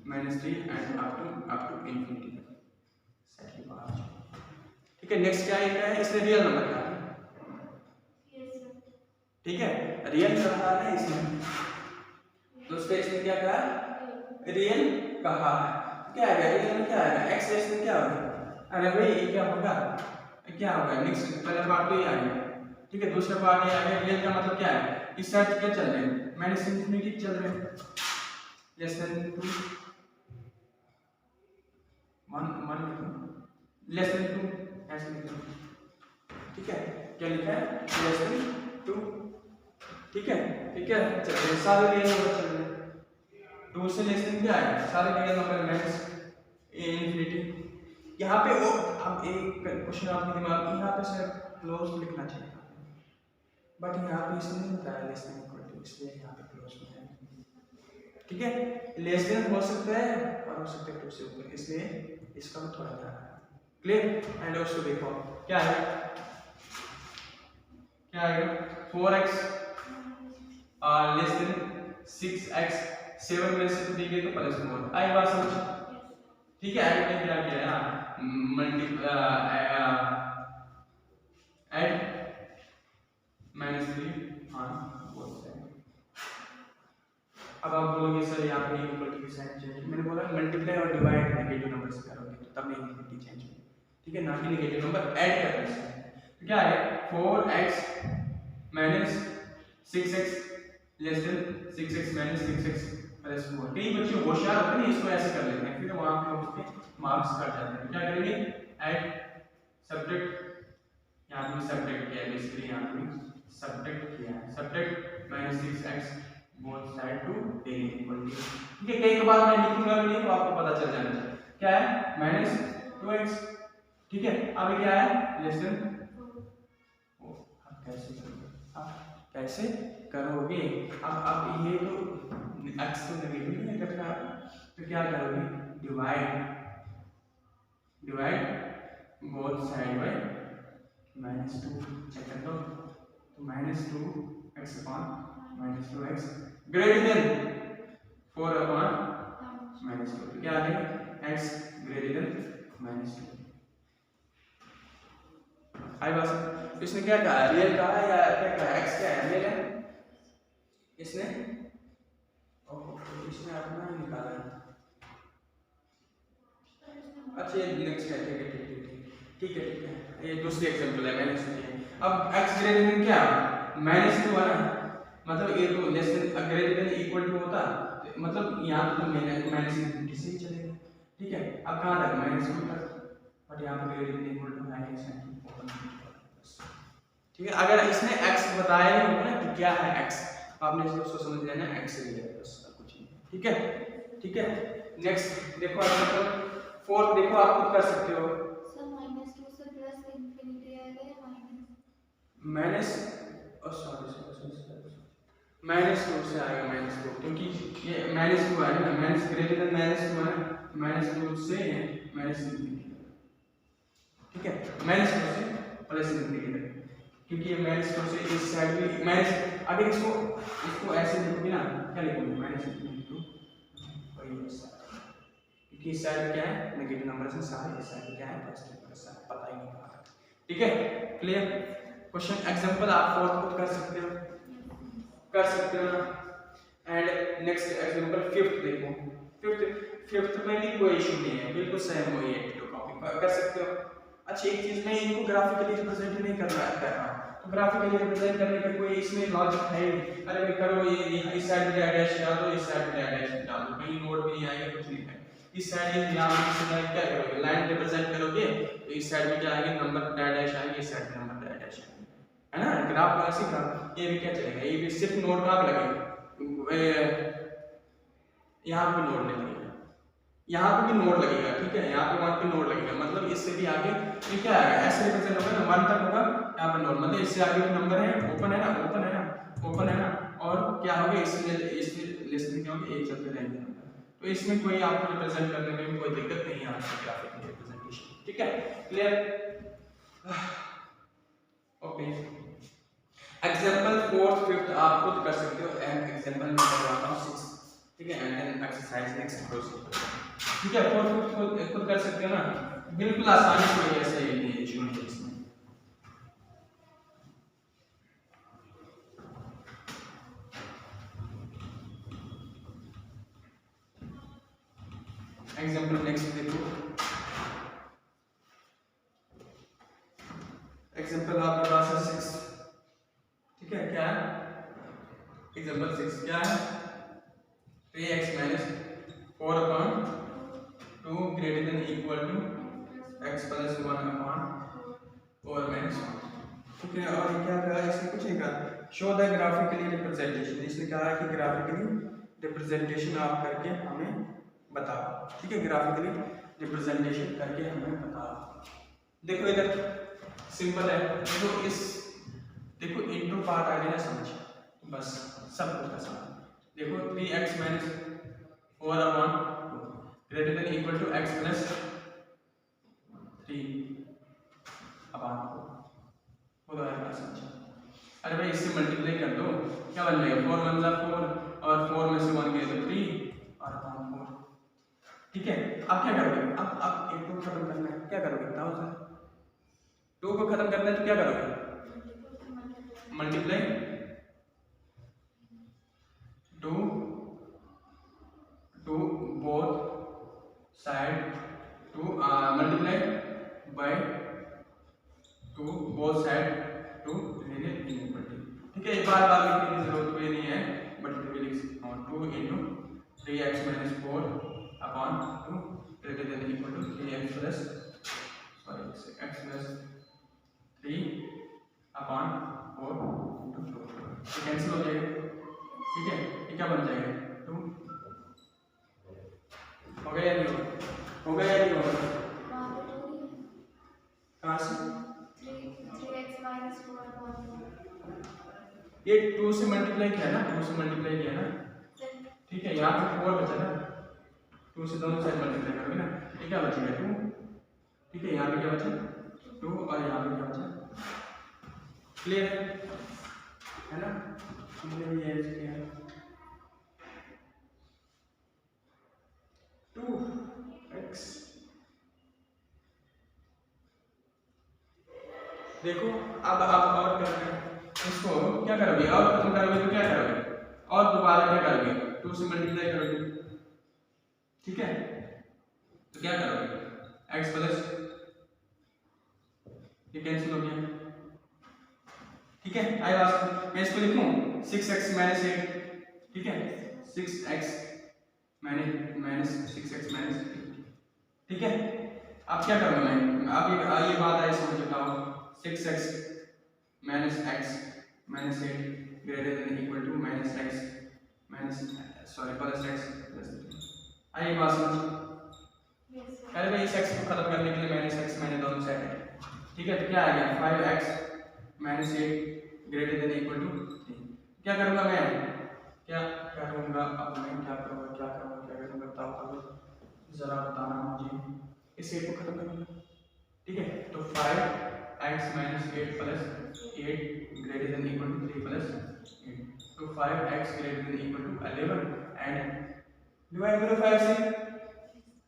-3 एंड अप टू इंफिनिटी, ठीक है। नेक्स्ट क्या है, इसने रियल नंबर कहा है, ठीक है, रियल कहा है इसमें, दोस्तों इसने क्या कहा, रियल कहा है। क्या है रियल में, क्या है x इसमें क्या होगा, अरे भाई ये क्या होगा, क्या होगा नेक्स्ट पहला पार्ट तो ये आ गया, ठीक है। दूसरा पार्ट ये आ गया, रियल का मतलब क्या है, इस साइड क्या चल रहे हैं -इंफिनिटी चल रहे हैं, <2 <2 ऐसे लिखो, ठीक है। क्या लिखा है <2, ठीक है, ठीक है। चलिए सारे रियल नंबर चल रहे हैं, 2 से लेस क्या है, सारे रियल नंबर माइनस इंफिनिटी। यहाँ पे वो अब एक क्वेश्चन आपके दिमाग में, यहाँ पे सर क्लोज लिखना चाहिए, बट यहाँ पे इसने नहीं बताया लेस देन इक्वल टू, इसलिए यहाँ पे क्लोज में है, ठीक है। लेस देन हो सकता है और हो सकता है 2 से ऊपर, इसलिए इसका भी थोड़ा ध्यान रखना, क्लियर। एंड ऑल्सो देखो क्या है, क्या आएगा 4x लेस देन 6x, 7 में से दी गई तो +4 आई बात समझ, ठीक है। ऐड में क्या किया है, multiply add -3 on both side. अब आप बोलोगे सर यहाँ पे इक्वलिटी की साइन चेंज, मैंने बोला मल्टीप्लाई और डिवाइड नेगेटिव नंबर से करोगे तो तब इक्वलिटी चेंज होगी, ठीक है, ना कि नेगेटिव नंबर ऐड करने से। तो क्या है 4x - 6x less than 6x - 6x + 4। कई बच्चे होशियार होते हैं इसको ऐसे कर लेते हैं, फिर वहां पे उसके मार्क्स कट जाते हैं। क्या करेंगे, ऐड सब्ट्रैक्ट, यहां पे सब्ट्रैक्ट किया है, बेसिकली यहां पे सब्ट्रैक्ट किया है, subtract -6x both side to ten equality, ठीक है। कई बार मैं लिखूंगा भी नहीं तो आपको पता चल जाना चाहिए, क्या है -2x, ठीक है। अब क्या है लेस देन, आप कैसे करोगे, अब ये तो x तो नेगेटिव नहीं रखना है, तो क्या करोगे, divide both side by -2, check कर लो, तो -2x upon -2x greater than 4 upon -2, तो क्या आ गया x ग्रेटर देन -2। आई बस इसने क्या कहा, रियल कहा है या क्या कहा, x क्या है, रियल है, इसने इसने अपना निकाला है, अच्छा ये नेक्स्ट है, ठीक है, ठीक है, ये दूसरी एग्जांपल है, मैंने सोची। अब x ग्रेटर देन क्या -2 है ना, मतलब ये तो less than greater than equal to होता, मतलब यहाँ तो -इंफिनिटी से ही चलेगा, ठीक है। अब कहाँ तक -2 तक, बट यहाँ पे ग्रेटर देन इक्वल टू है, ठीक है। अगर इसने x बताया ही होगा ना कि क्या है x, आपने इसको समझ लेना है x रियल है, बस कुछ नहीं, ठीक है, ठीक है। नेक्स्ट देखो एग्जांपल 4, देखो आप खुद कर सकते हो, सर -2 से प्लस इंफिनिटी आएगा या माइनस सॉरी -2 से आएगा -2, क्योंकि ये -2 है ना, माइनस ग्रेटर देन -2 है, -2 से -इंफिनिटी, ठीक है, -2 से प्लस इंफिनिटी, क्योंकि ये -2 से इस साइड भी माइनस, अगर इसको ऐसे लिखोगे ना, क्या लिखोगे -2 क्योंकि इस साइड क्या है नेगेटिव नंबर से, सारे इस साइड क्या है पॉजिटिव नंबर से, पता ही नहीं कहाँ तक, ठीक है, क्लियर। क्वेश्चन एग्जांपल आप फोर्थ खुद कर सकते हो ना। एंड नेक्स्ट एग्जांपल फिफ्थ देखो, फिफ्थ में भी कोई इशू नहीं है, बिल्कुल सेम वही है, तो कॉपी कर सकते हो। अच्छा एक चीज में इनको ग्राफिकली रिप्रेजेंट नहीं कर रहा तो ग्राफिकली रिप्रेजेंट करने का कोई इसमें लॉजिक है ही नहीं। अरे भाई करो ये इस साइड में डैश डाल दो, इस साइड में डैश डाल दो, कहीं नोट भी नहीं आएगा, कुछ नहीं है। इस साइड ये यहां से क्या करोगे, लाइन रिप्रेजेंट करोगे तो इस साइड में क्या आएगा, नंबर डैश आएंगे, इस साइड में नंबर डैश आएंगे, है ना। ग्राफ ऐसे का ये भी क्या चलेगा, ये भी सिर्फ नोट कहां पे लगेगा, यहां पे नोट लगेगा, यहाँ पे भी नोड लगेगा, ठीक है, यहाँ पे 1 पे नोड लगेगा, मतलब इससे भी आगे ये क्या आएगा, ऐसे रिप्रेजेंट होगा ना, 1 तक होगा, यहाँ पे नोड, मतलब इससे आगे नंबर है, ओपन है ना, और क्या होगा, इससे लिस्ट में क्या होगा, एक चलते रहेंगे नंबर। तो इसमें कोई आपको रिप्रेजेंट करने में भी कोई दिक्कत नहीं है आपके ग्राफिक रिप्रेजेंटेशन, ठीक है, clear. Okay, example 4th 5th आप खुद कर सकते हो, एंड एग्जांपल मैं करवाता हूं 6, ठीक है, and then exercise next proceed, ठीक है। 4th खुद कर सकते हो ना, बिल्कुल आसानी से, कोई ऐसा ही नहीं है, इशू नहीं है इसमें। एग्जांपल नेक्स्ट देखो, एग्जांपल आपके पास है 6, ठीक है, क्या है एग्जांपल 6 क्या है, 3x - 4 upon 2 greater than equal to x + 1 upon 4 - 1, ठीक है। और क्या कहा इसने, कुछ नहीं कहा, शो द ग्राफिकली रिप्रेजेंटेशन, इसने कहा है कि ग्राफिकली रिप्रेजेंटेशन आप करके हमें बताओ, ठीक है, ग्राफिकली रिप्रेजेंटेशन करके हमें बताओ। देखो इधर सिंपल है, देखो इनटू पार्ट आ गया ना समझ, बस सब कुछ का समझ। देखो 3x - 4 upon 2 greater than equal to x + 3 upon 4 हो जाएगा समझ। अरे भाई इससे मल्टीप्लाई कर दो, क्या बन जाएगा, 4 × 1 = 4 और 4 में से 1 गया तो 3 और अपॉन 4, ठीक है। अब क्या करोगे, अब एक को खत्म करना है, क्या करोगे बताओ सर, 2 को खत्म करना है तो क्या करोगे, multiply 2 both side 2 multiply by 2 both side 2 radial inequality, ठीक है। बार बार लिखने की जरूरत कोई नहीं है, बट मैं लिख सकता हूँ 2 × 3x - 4 upon 2 greater than equal to 3x + 3 upon 4 × 2, ये कैंसिल हो जाएगा, ठीक है। ये क्या बन जाएगा 2, हो गया या नहीं होगा, कहाँ से 3x - 4 अपॉन 4, ये 2 से मल्टीप्लाई किया ना, 2 से मल्टीप्लाई किया ना, ठीक है, यहाँ पे 4 बचा ना, 2 से दोनों साइड मल्टीप्लाई करोगे ना, ये क्या बचेगा 2, ठीक है, यहाँ पे क्या बचा 2 और यहाँ पे क्या बचा, क्लियर है ना, हमने ये किया 2x। देखो अब और करते हैं इसको, क्या करोगे, और खत्म करोगे तो क्या करोगे, और दोबारा क्या करोगे, 2 से मल्टीप्लाई करोगे, ठीक है, तो क्या करोगे x प्लस, ये कैंसिल हो गया, ठीक है। आई बात मैं इसको लिखूं 6x - 8, ठीक है, 6x - 6x - ठीक है। अब क्या करूंगा मैं, अब ये बात आई समझ चुका हूं, 6x - x - 8 greater than equal to -x +x +3, आई बात समझ। पहले मैं इस x को खत्म करने के लिए -x मैंने दोनों साइड है, ठीक है, तो क्या आ गया 5x - 8 greater than equal to 3। क्या करूंगा मैं, क्या करूंगा, अब मैं क्या करूंगा बताओ जरा बताना मुझे, इस 8 को खत्म करूंगा, ठीक है, तो 5x - 8 + 8 greater than equal to 3 + 8, तो 5x greater than equal to 11 and divide करो 5 से,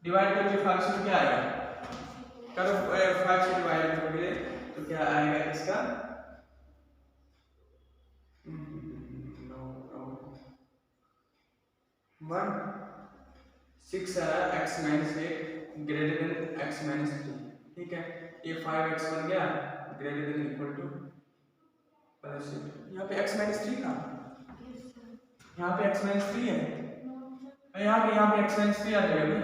डिवाइड करोगे 5 से तो क्या आएगा, करो 5 से डिवाइड करोगे तो क्या आएगा इसका 6 है x minus 8 greater then x minus 3, ठीक है। ये 5x बन गया greater than equal two plus 8। यहाँ पे x माइनस 3 का, यहाँ पे x माइनस 3 है, यहाँ पे x माइनस 3 आ जाएगा भाई,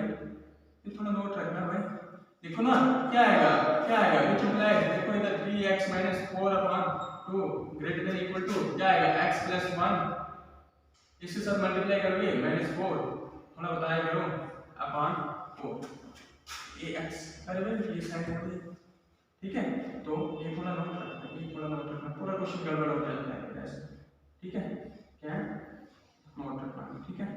ये थोड़ा नोट रखना भाई। देखो ना क्या आएगा, क्या आएगा मल्टीप्लाई, देखो इधर 3x minus 4 upon 2 greater than equal to क्या आएगा x प्लस 1, इसके साथ मल्टीप्लाई करोगे -4, थोड़ा बताया करो, अपॉन 4 ये x, अरे भाई ये साइन हो गई, ठीक है। तो ये थोड़ा नोट रखना, ये थोड़ा नोट रखना, पूरा क्वेश्चन गड़बड़ हो जाता है ऐसे, ठीक है, क्या नोट रखना, ठीक है,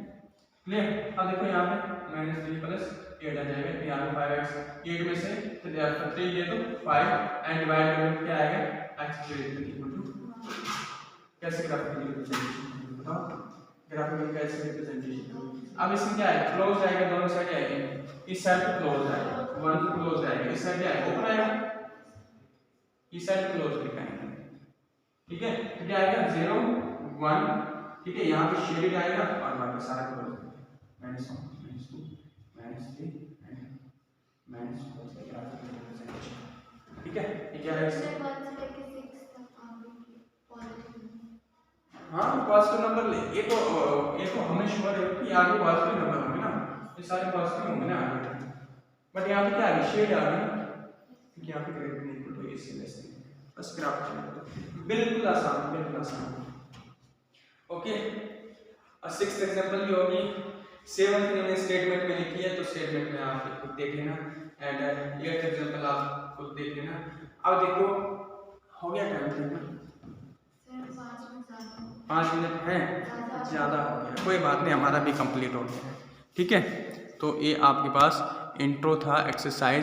क्लियर। अब देखो यहाँ पे -3 प्लस 8 आ जाएगा, तो यहाँ पे 5x 8 में से 3 ये तो 5 एंड डिवाइड करके क्या आएगा x greater than equal to, कैसे ग्राफिकली रिप्रेजेंटेशन बताओ, ग्राफिकली कैसे रिप्रेजेंटेशन। अब इसमें क्या है, क्लोज आएगा, दोनों साइड आएंगे, इस साइड पे क्लोज आएगा, 1 क्लोज आएगा, इस साइड क्या है ओपन आएगा, इस साइड क्लोज लिखाएंगे, ठीक है। तो क्या आएगा 0 1, ठीक है, यहाँ पे शेडेड आएगा और बाकी सारा क्लोज -1 -2 -3 एंड -4 ग्राफिकल रिप्रेजेंटेशन, ठीक है। ये क्या है, हाँ पॉजिटिव नंबर ले, ये तो हमें श्योर है कि आगे पॉजिटिव नंबर होंगे ना, ये सारे पॉजिटिव होंगे ना आगे, बट यहाँ पे क्या आ गया शेड आ गया, क्योंकि यहाँ पे ग्रेटर देन इक्वल टू इससे लेस है, बस ग्राफ चलेगा, बिल्कुल आसान, बिल्कुल आसान, ओके। और 6th एग्जांपल भी होगी, 7th मैंने स्टेटमेंट में लिखी है, तो स्टेटमेंट में आप खुद देख लेना, एंड 8th एग्जांपल आप खुद देख लेना। अब देखो हो गया टाइम टेबल, 5 मिनट है, ज़्यादा हो गया, कोई बात नहीं, हमारा भी कंप्लीट हो गया है, ठीक है। तो ये आपके पास इंट्रो था एक्सरसाइज